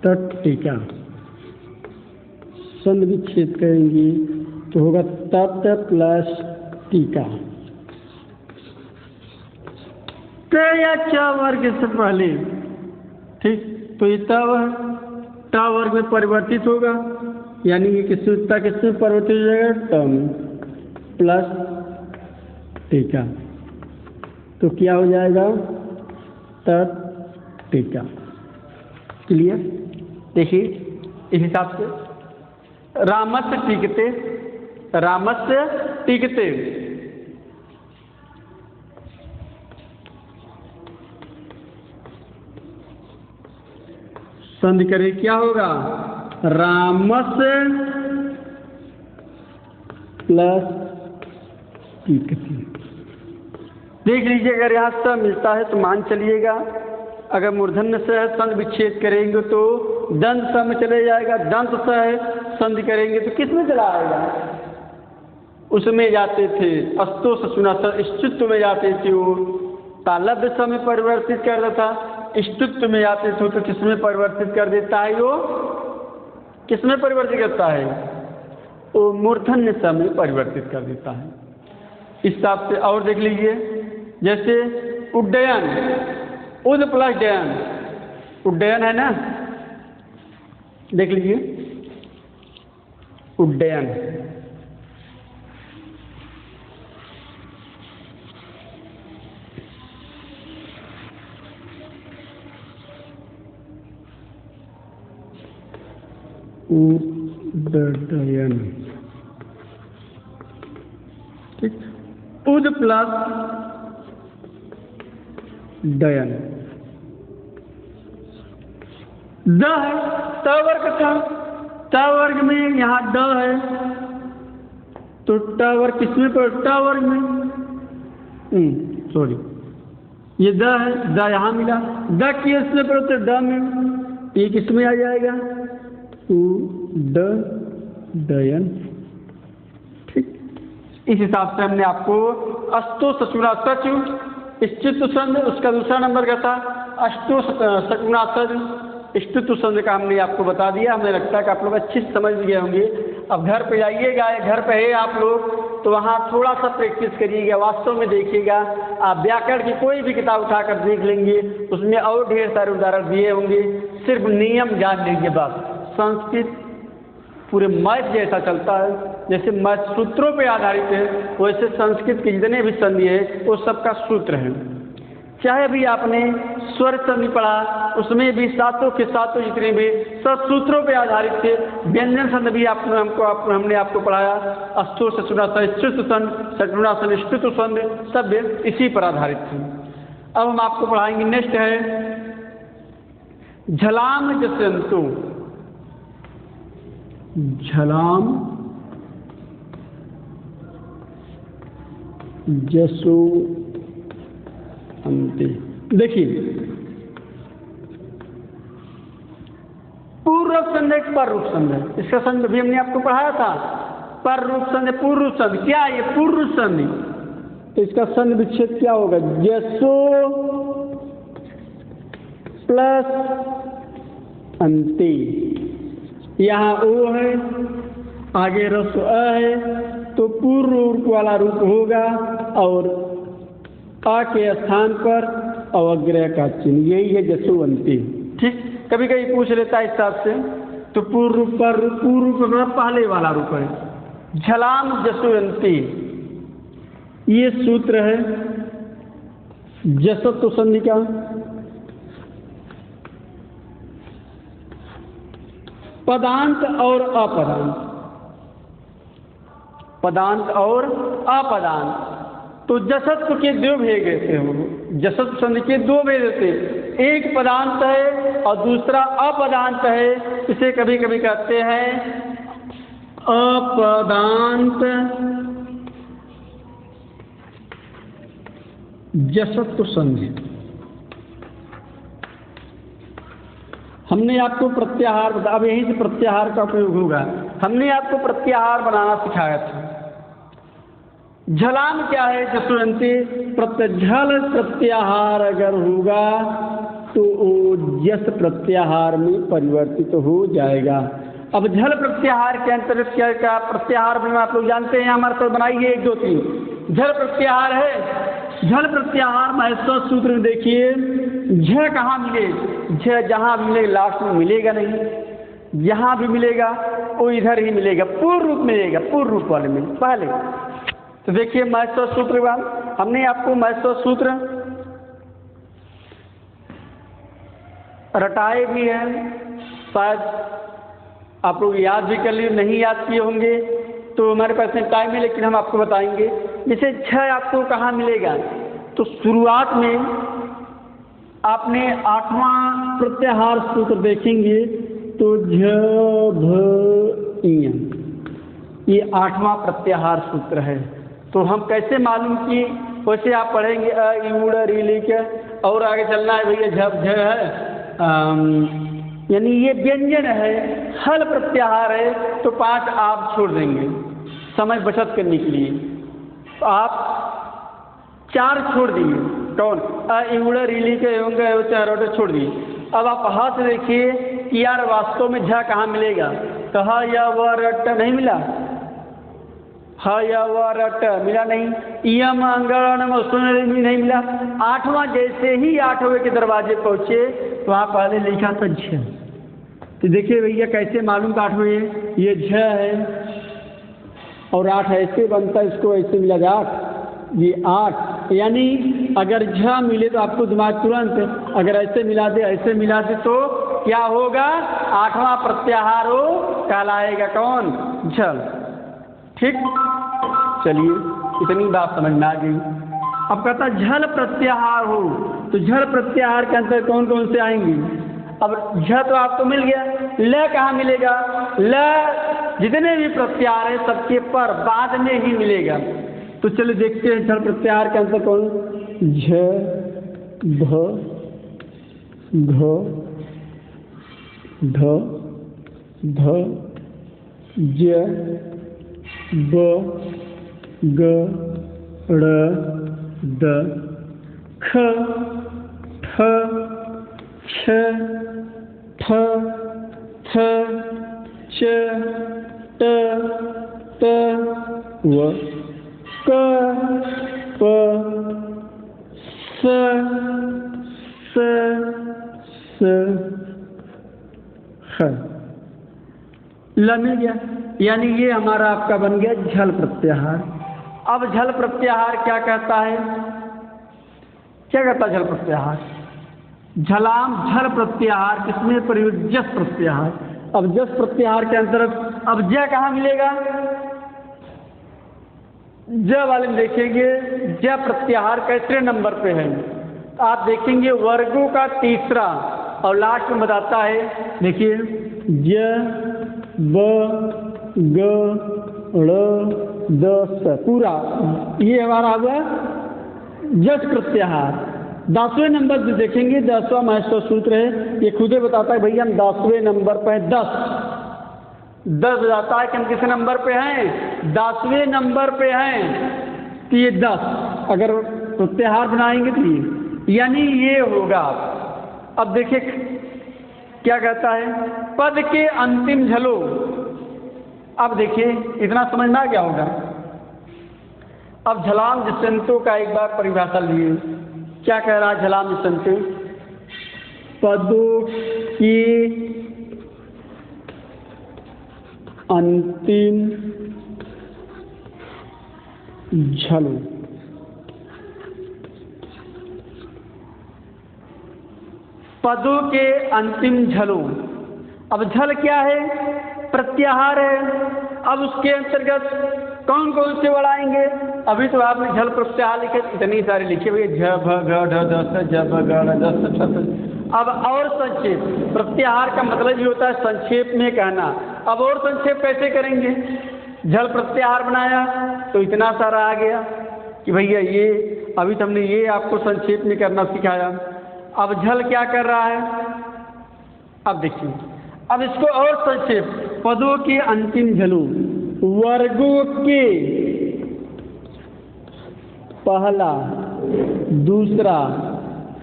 तट टीका संधि विच्छेद करेंगे तो होगा तट प्लस टीका। ट या च वर्ग से पहले, ठीक, तो ये ट वर्ग में परिवर्तित होगा, यानी कि किसमें परिवर्तित हो जाएगा? टर्म प्लस टीका। तो क्या हो जाएगा? तट टीका। क्लियर? देखिए इस हिसाब से रामस्य टीकते संधि करें क्या होगा? रामस्य प्लस टीकते। देख लीजिए अगर यहाँ स मिलता है तो मान चलिएगा, अगर मूर्धन्य से है संधि विच्छेद करेंगे तो दंत स में चले जाएगा, दंत स है संधि करेंगे तो किस में चला आएगा? उसमें जाते थे अस्तो ससुना स्त्रुत्व में जाते थे, वो तालव्य स में परिवर्तित कर देता, स्त्रुत्व में जाते थे तो किस में परिवर्तित कर देता है? वो किस में परिवर्तित करता है? वो मूर्धन्य स में परिवर्तित कर देता है। इस हिसाब से और देख लीजिए, जैसे उड्डयन, उद प्लस डयन, उड्डयन है ना, देख लीजिए उड्डयन, उड्डयन, ठीक, उद प्लस डयन। द है त वर्ग था, त वर्ग में यहाँ ड है तो ट वर्ग किसमें पर? ट वर्ग में, सॉरी ये द है, द यहाँ मिला, द की इसमें पर तो ड में, ये किसमें आ जाएगा? डयन। ठीक, इस हिसाब से हमने आपको अस्तो ससुरा सच स्थित संध, उसका दूसरा नंबर का था अष्टो सगुणा सज स्थित संध का हमने आपको बता दिया। हमें लगता है कि आप लोग अच्छी समझ गए होंगे। अब घर पे जाइएगा, घर पे है आप लोग तो वहाँ थोड़ा सा प्रैक्टिस करिएगा, वास्तव में देखिएगा। आप व्याकरण की कोई भी किताब उठाकर देख लेंगे, उसमें और ढेर सारे उदाहरण दिए होंगे, सिर्फ नियम जान लीजिए बस। संस्कृत पूरे मैथ जैसा चलता है, जैसे मैथ सूत्रों पे आधारित है, वैसे संस्कृत के जितने भी संधि है वो सबका सूत्र है। चाहे भी आपने स्वर संधि पढ़ा, उसमें भी सातों के सातों जितने भी सब सूत्रों पे आधारित थे। व्यंजन संधि भी हमने आपको पढ़ाया, अष्टो ससुरासन श्रुत संध, सगुणासन श्रुत संध, सब इसी पर आधारित थे। अब हम आपको पढ़ाएंगे, नेक्स्ट है झलाम जसंतु। झलाम जसो अंते। देखिए पूर्व रूप संधि पर रूप संधि, इसका संधि भी हमने आपको पढ़ाया था। पर रूप संधि पूर्व रूप संधि, क्या ये पूर्व रूप संधि, तो इसका संधि विच्छेद क्या होगा? जसो प्लस अंते। यहाँ ओ है, आगे रस्व अ है, तो पूर्व रूप वाला रूप होगा और आ के स्थान पर अवग्रह का चिन्ह, यही है जसोवंती। ठीक, कभी कभी पूछ लेता है इस हिसाब से, तो पूर्व रूप पर पूर्व रूप पहले वाला रूप है। झलाम जसोवंती ये सूत्र है जसत्व संधि का। पदांत और अपदांत, पदांत और अपदांत। तो जसत्व के दो भेद ऐसे हो, जसत्व संधि के दो भेद होते, एक पदांत है और दूसरा अपदांत है। इसे कभी कभी कहते हैं अपदांत जसत्व संधि। हमने आपको प्रत्याहार, अब यहीं से प्रत्याहार का उपयोग होगा। हमने आपको प्रत्याहार बनाना सिखाया था। झलाम क्या है जसवंती? झल प्रत्याहार अगर होगा तो वो जस प्रत्याहार में परिवर्तित हो जाएगा। अब झल प्रत्याहार के अंतर्गत क्या क्या प्रत्याहार बना आप लोग जानते हैं, हमारे साथ बनाइए 1 2 3। झल प्रत्याहार है, झल प्रत्याहार महेश्वर सूत्र में देखिए, झ कहाँ मिले? झ जहाँ भी मिलेगा लास्ट में मिलेगा नहीं, जहाँ भी मिलेगा वो इधर ही मिलेगा, पूर्व रूप मिलेगा, पूर्व रूप वाले में पहले। तो देखिए महेश्वर सूत्र बाद हमने आपको महेश्वर सूत्र रटाए भी हैं, शायद आप लोग याद भी कर लिए, नहीं याद किए होंगे तो हमारे पास में टाइम है, लेकिन हम आपको बताएंगे। जैसे छ आपको कहाँ मिलेगा? तो शुरुआत में आपने 8वां प्रत्याहार सूत्र देखेंगे तो झ भ इय, ये 8वां प्रत्याहार सूत्र है। तो हम कैसे मालूम कि वैसे आप पढ़ेंगे अ इउड़ री लिख और आगे चलना है भैया झप झ है, यानी ये व्यंजन है, हल प्रत्याहार है, तो 5 आप छोड़ देंगे समय बचत करने के लिए। तो आप 4 छोड़ दिए, कौन? अ इउड़ री लिख एवं छोड़ दिए। अब आप हाथ देखिए कि यार वास्तव में झ कहाँ मिलेगा? तो ह या व रट नहीं मिला, ह या व रट मिला नहीं, इयम अंगण भी नहीं मिला। 8वां जैसे ही 8वें के दरवाजे पहुंचे तो वहाँ पहले लिखा था झ। तो देखिए भैया कैसे मालूम का 8वें ये झ है और 8 ऐसे बनता है, इसको ऐसे मिला 8, ये 8, यानी अगर झ मिले तो आपको दिमाग तुरंत, अगर ऐसे मिला दे ऐसे मिला दे तो क्या होगा? 8वां प्रत्याहार हो कहलाएगा कौन? झल। ठीक, चलिए इतनी बात समझ में आ गई। अब कहता झल प्रत्याहार हो, तो झल प्रत्याहार के अंदर कौन कौन से आएंगे? अब झ तो आपको मिल गया, ल कहाँ मिलेगा? ल जितने भी प्रत्याहार है सबके पर बाद में ही मिलेगा। तो चलिए देखते हैं झल प्रत्याहार के अंदर कौन? झ भ घ ढ ध ज ब ग ड़ द ख ठ छ ठ थ च ट त व क प स स स ह। ल मिल गया, यानी ये हमारा आपका बन गया झल प्रत्याहार। अब झल प्रत्याहार क्या कहता है? क्या कहता है झल प्रत्याहार? झलाम झल प्रत्याहार किसमें प्रयुक्त? जस प्रत्याहार। अब जस प्रत्याहार के अंतर्गत अब ज कहाँ मिलेगा? ज वाले में देखेंगे ज प्रत्याहार कैसे नंबर पे है? आप देखेंगे वर्गों का तीसरा और लास्ट में बताता है, देखिए ज ब ग ड़ द स, पूरा ये हमारा हुआ जस प्रत्याहार। 10वें नंबर पे देखेंगे, 10वां महेश्वर सूत्र है, ये खुद ही बताता है भैया हम 10वें नंबर पे हैं। 10 बताता है कि हम किस नंबर पे हैं? 10वें नंबर पे हैं। तो ये 10 अगर प्रत्याहार बनाएंगे तो ये, यानी ये होगा। अब देखिए क्या कहता है? पद के अंतिम झलो। अब देखिए इतना समझना क्या होगा? अब झलाम जसंतों का एक बार परिभाषा लिए, क्या कह रहा है झलाम जसंतु? पदों के अंतिम झलो। पदों के अंतिम झलो अब झल क्या है? प्रत्याहार है। अब उसके अंतर्गत कौन कौन से वर्ड आएंगे? अभी तो आपने झल प्रत्याहार लिखे, इतनी सारे लिखे भैया, झ भ घ ढ ध स ज भ ग ढ़ द स छ थ। अब और संक्षेप, प्रत्याहार का मतलब ये होता है संक्षेप में कहना। अब और संक्षेप कैसे करेंगे? झल प्रत्याहार बनाया तो इतना सारा आ गया कि भैया ये अभी तो हमने ये आपको संक्षेप में करना सिखाया। अब झल क्या कर रहा है? अब देखिए, अब इसको और संक्षेप, पदों के अंतिम झलों, वर्गों के पहला, दूसरा,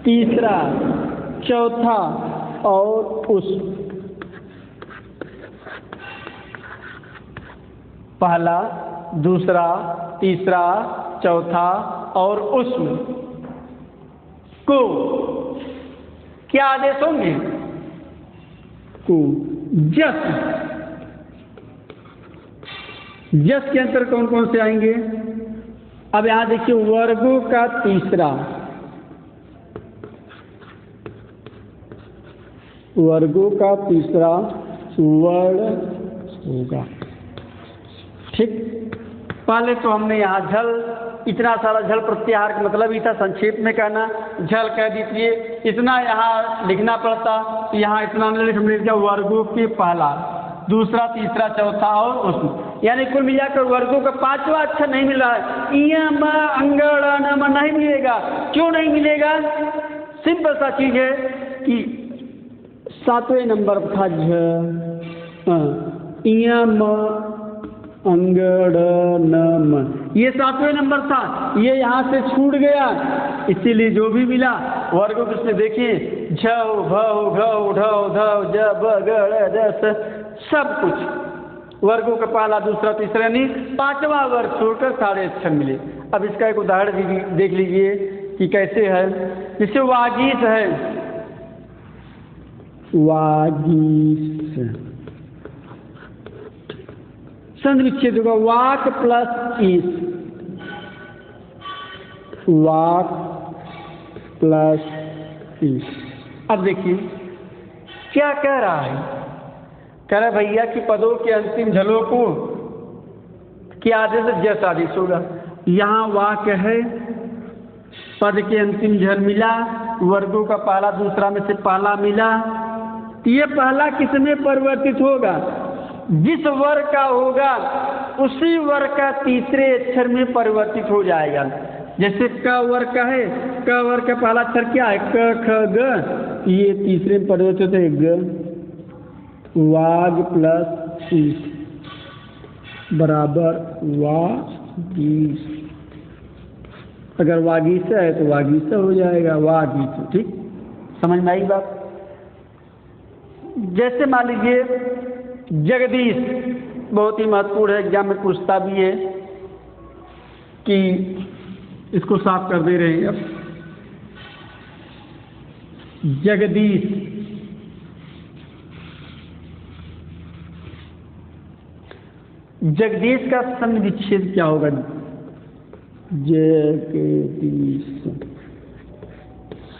तीसरा, चौथा और उस। पहला, दूसरा, तीसरा, चौथा और उसमें को क्या आदेश होंगे? को जस। जस के अंतर कौन कौन से आएंगे? अब यहां देखिए, वर्गों का तीसरा, वर्गों का तीसरा वर्ण होगा। ठीक, पहले तो हमने यहाँ झल, इतना सारा झल प्रत्याहार का मतलब ही था संक्षेप में कहना, झल कह दीजिए, इतना यहाँ लिखना पड़ता, तो यहाँ इतना हमने लिखा वर्गों के पहला, दूसरा, तीसरा, चौथा और उसमें, यानी कुल मिलाकर वर्गों का पांचवा अक्षर नहीं मिला है। इया म अंगड़ न नहीं मिलेगा। क्यों नहीं मिलेगा? सिंपल सा चीज है कि 7वें नंबर था झ, इया म अंगड़ न म, ये 7वें नंबर था, ये यहाँ से छूट गया, इसीलिए जो भी मिला वर्गों को उसमें देखिए, झ हो, भ हो, घ हो, ढ हो, ध हो, ज ब ग ड़ द स, सब कुछ वर्गों का पहला, दूसरा, तीसरा, नहीं पांचवा वर्ग छोड़कर सारे अक्षर मिले। अब इसका एक उदाहरण भी देख लीजिए कि कैसे है। जैसे वागीश है, वागीश संधि विच्छेद होगा, वाक प्लस ईस, वाक प्लस ईस। अब देखिए क्या कह रहा है? कह रहा भैया कि पदों के अंतिम झलों को क्या आदेश? जस आदेश होगा। यहाँ वाक है, पद के अंतिम झल मिला, वर्गों का पहला, दूसरा में से पहला मिला, ये पहला किसमें परिवर्तित होगा? जिस वर्ग का होगा उसी वर्ग का तीसरे अक्षर में परिवर्तित हो जाएगा। जैसे क वर्ग का है, क वर्ग का पहला अक्षर क्या है? क ख ग, ये तीसरे में परिवर्तित है ग। वाग प्लस ईस बराबर वागीश। अगर वागीश है तो वागीश हो जाएगा, वागीश। ठीक, समझ में आई बात? जैसे मान लीजिए जगदीश, बहुत ही महत्वपूर्ण है, एग्जाम में पूछता भी है कि इसको साफ कर दे रहे हैं। अब जगदीश, जगदीश का संधि विच्छेद क्या होगा? जगदीश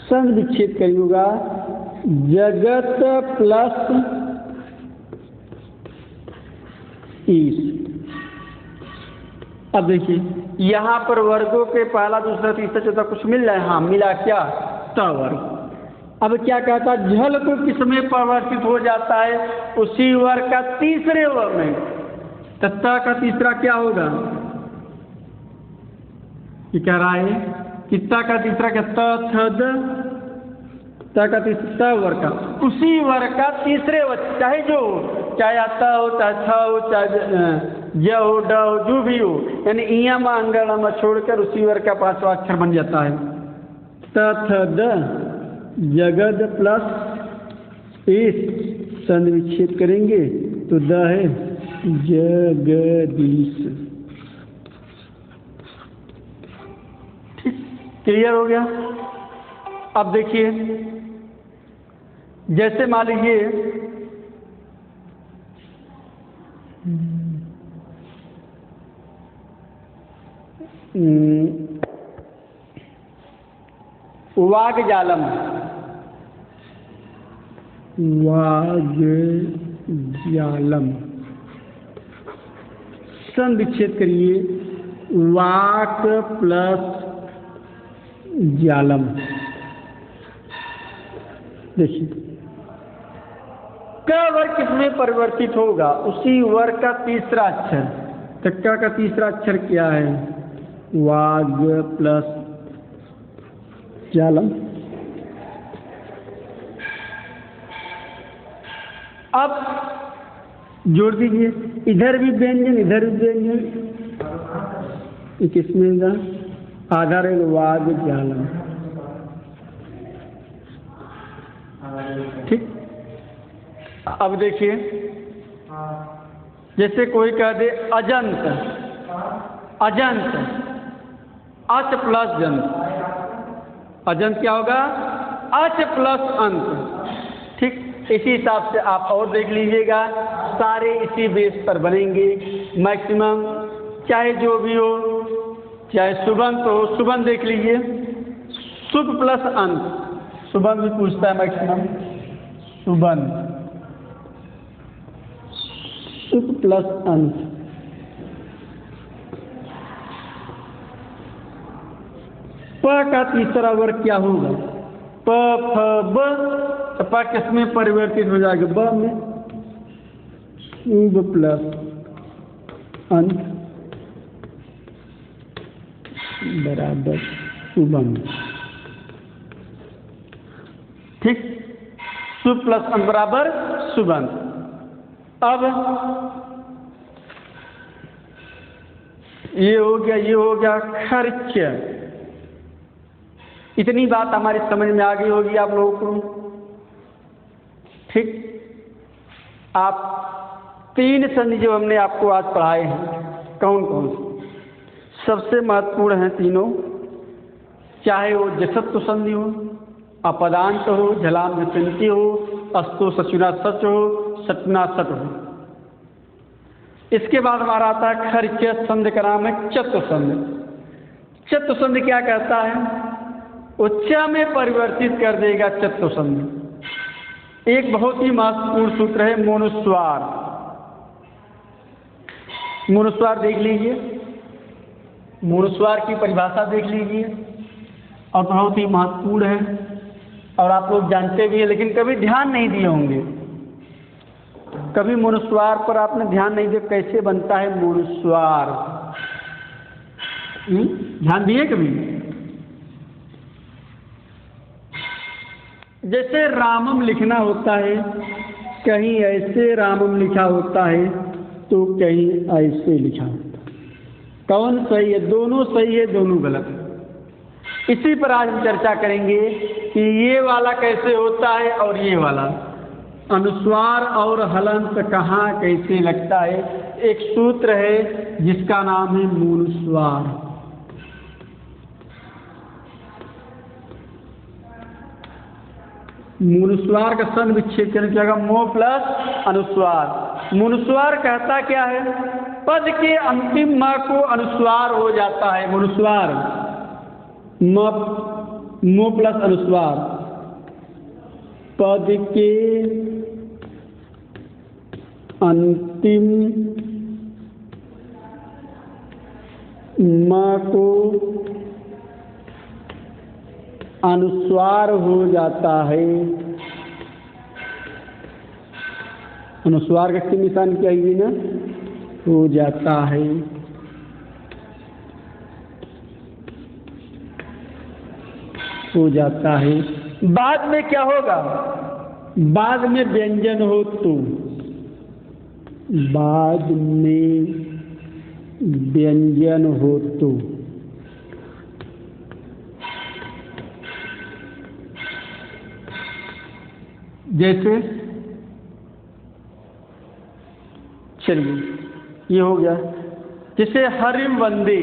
संधि विच्छेद करिए होगा जगत प्लस ईश। अब देखिए यहाँ पर वर्गों के पहला, दूसरा, तीसरा, चौथा कुछ मिल रहा है। हाँ मिला, क्या? त वर्ग। अब क्या कहता है? झल को किसमें परिवर्तित हो जाता है? उसी वर्ग का तीसरे वर्ग में। त का तीसरा क्या होगा? ये कह रहा है कि त का तीसरा क्या? त थ द, त का तीसरा वर्ग का, उसी वर्ग का तीसरे वर्ग, चाहे जो, चाहे त हो, चाहे थ हो, चाहे ज हो, ड हो, जो भी हो, यानी इया म अंगड़ा में छोड़कर उसी वर्ग का पांचवा अक्षर बन जाता है। त थ द, जगद प्लस ईश, संधि विच्छेद करेंगे तो द है जगदीश। क्लियर हो गया? अब देखिए, जैसे मान लीजिए वाग जालम, वाग्जालम। सन विच्छेद करिए, वाक प्लस जालम। देखिए क वर्ग किसमें परिवर्तित होगा? उसी वर्ग का तीसरा अक्षर। तो क का तीसरा अक्षर क्या है? वाग प्लस जालम। अब जोड़ दीजिए, इधर भी व्यंजन इधर भी व्यंजन, किसमें का आधार है? वाग जालम। ठीक। अब देखिए, जैसे कोई कह दे अजंत, अजंत, अच प्लस जंत। अजंत क्या होगा? अच प्लस अंत। ठीक। इसी हिसाब से आप और देख लीजिएगा, सारे इसी बेस पर बनेंगे। मैक्सिमम चाहे जो भी हो, चाहे सुबंत हो, सुबंत देख लीजिए, शुभ प्लस अंत। सुबंत भी पूछता है मैक्सिमम, सुबंत शुभ प्लस अंत। प का तीसरा वर्ग क्या होगा? प फ ब। तो प किसमें परिवर्तित हो जाएगा? ब में। शुभ प्लस अंत बराबर शुभम। ठीक। शुभ प्लस अंत बराबर शुभम। अब ये हो गया, ये हो गया खर्च। इतनी बात हमारी समझ में आ गई होगी आप लोगों को। ठीक। आप तीन संधि जो हमने आपको आज पढ़ाए हैं, कौन कौन से? सबसे महत्वपूर्ण हैं तीनों, चाहे वो जसत्व संधि हो, अपदांत हो, झलाम जसंती हो, अस्तो सचुना सच हो, सचना सट हो। इसके बाद हमारा आता है खर्च संधि का नाम है चत्व संधि। चत्व संधि क्या कहता है? उच्चा में परिवर्तित कर देगा चत्व संधि। एक बहुत ही महत्वपूर्ण सूत्र है मोनुस्वार। मोनुस्वार देख लीजिए, मोनुस्वार की परिभाषा देख लीजिए, और बहुत ही महत्वपूर्ण है और आप लोग जानते भी हैं, लेकिन कभी ध्यान नहीं दिए होंगे। कभी मोनुस्वार पर आपने ध्यान नहीं दिया, कैसे बनता है मोनुस्वार? ध्यान दिए कभी? जैसे रामम लिखना होता है, कहीं ऐसे रामम लिखा होता है तो कहीं ऐसे लिखा होता है। कौन सही है? दोनों सही है, दोनों गलत है। इसी पर आज हम चर्चा करेंगे कि ये वाला कैसे होता है और ये वाला अनुस्वार और हलंत कहाँ कैसे लगता है। एक सूत्र है जिसका नाम है मोनुस्वार। मोनुस्वार का सन विच्छेद करने की जगह मो प्लस अनुस्वार। मोनुस्वार कहता क्या है? पद के अंतिम म को अनुस्वार हो जाता है। मोनुस्वार मो प्लस अनुस्वार, पद के अंतिम म को अनुस्वार हो जाता है। अनुस्वार का किस निशान क्या है ना? हो जाता है। हो जाता है। बाद में क्या होगा? बाद में व्यंजन हो तो, बाद में व्यंजन हो तो जैसे, चलिए ये हो गया। जैसे हरिम वंदे,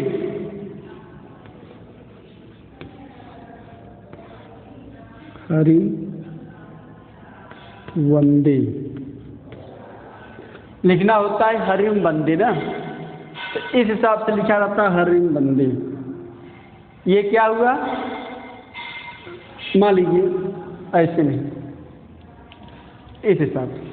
हरि वंदे लिखना होता है हरिम वंदे ना, तो इस हिसाब से लिखा जाता है हरिम वंदे। ये क्या हुआ? मान लीजिए ऐसे नहीं, इस हिसाब से।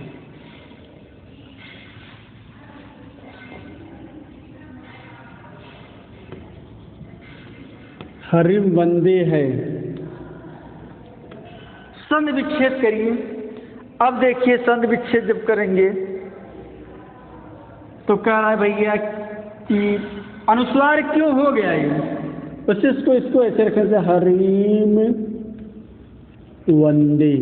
हरिम वंदे है, संधि विच्छेद करिए। अब देखिए संधि विच्छेद जब करेंगे तो कह रहा है भैया कि अनुस्वार क्यों हो गया ये, बस इसको ऐसे रखने से हरिम वंदे,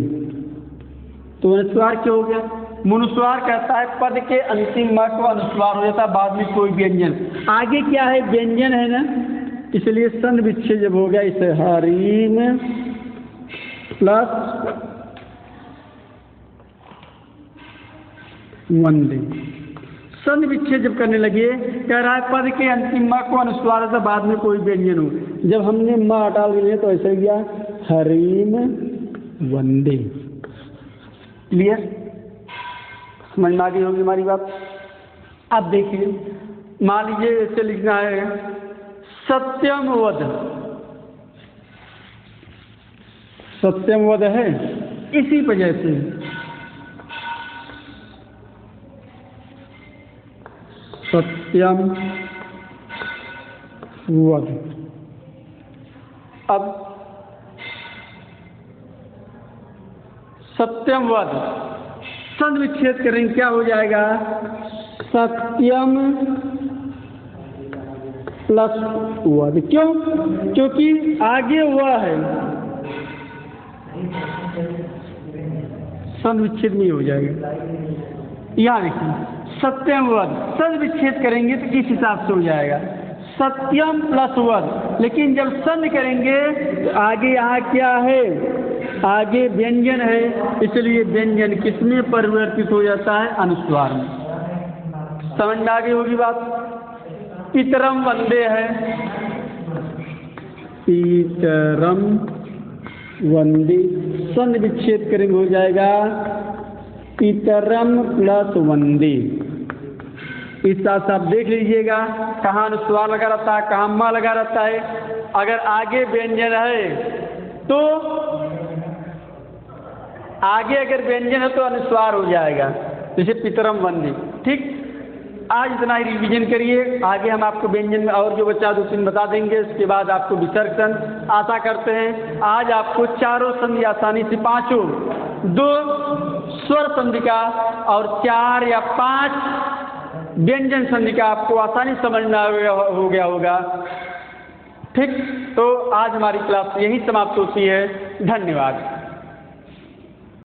तो अनुस्वार क्यों हो गया? मुनुस्वार कहता है पद के अंतिम म को अनुस्वार हो जाता है, बाद में कोई व्यंजन, आगे क्या है व्यंजन है ना, इसलिए संधि विच्छेद जब हो गया इसे हरिम प्लस वंदे। संधि विच्छेद जब करने लगे, कह रहा है पद के अंतिम म को अनुस्वार होता बाद में कोई व्यंजन हो, जब हमने म हटा लिए तो ऐसे गया हरिम वंदे। क्लियर? समझ में आ गई होगी हमारी बात। अब देखिए मान लीजिए ऐसे लिखना है सत्यम वद, सत्यम वद है, इसी वजह से सत्यम वद। अब सत्यम वद संधि विच्छेद करेंगे, क्या हो जाएगा? सत्यम प्लस वद। क्यों? क्योंकि आगे वह है, संधि विच्छेद में हो जाएगा। यहाँ देखिए सत्यम वद संधि विच्छेद करेंगे तो इस हिसाब से हो जाएगा सत्यम प्लस वद, लेकिन जब संधि करेंगे तो आगे यहाँ क्या है? आगे व्यंजन है, इसलिए व्यंजन किसमें परिवर्तित हो जाता है? अनुस्वार में। समझ में आ गई होगी बात। पितरम वंदे है, पितरम वंदे संधि विच्छेद करेंगे हो जाएगा पितरम प्लस वंदे। इस साथ आप देख लीजिएगा कहाँ अनुस्वार लगा रहता है, कहाँ म लगा रहता है। अगर आगे व्यंजन है तो आगे अगर व्यंजन है तो अनुस्वार हो जाएगा, जैसे पितरम वंदे। ठीक, आज इतना ही रिवीजन करिए, आगे हम आपको व्यंजन में और जो बचा 2-3 बता देंगे, उसके बाद आपको विसर्जन। आशा करते हैं आज आपको चारों संधि आसानी से, पांचों, 2 स्वर संधि का और 4 या 5 व्यंजन संधि का आपको आसानी समझ में हो गया होगा। ठीक, तो आज हमारी क्लास यही समाप्त होती है। धन्यवाद।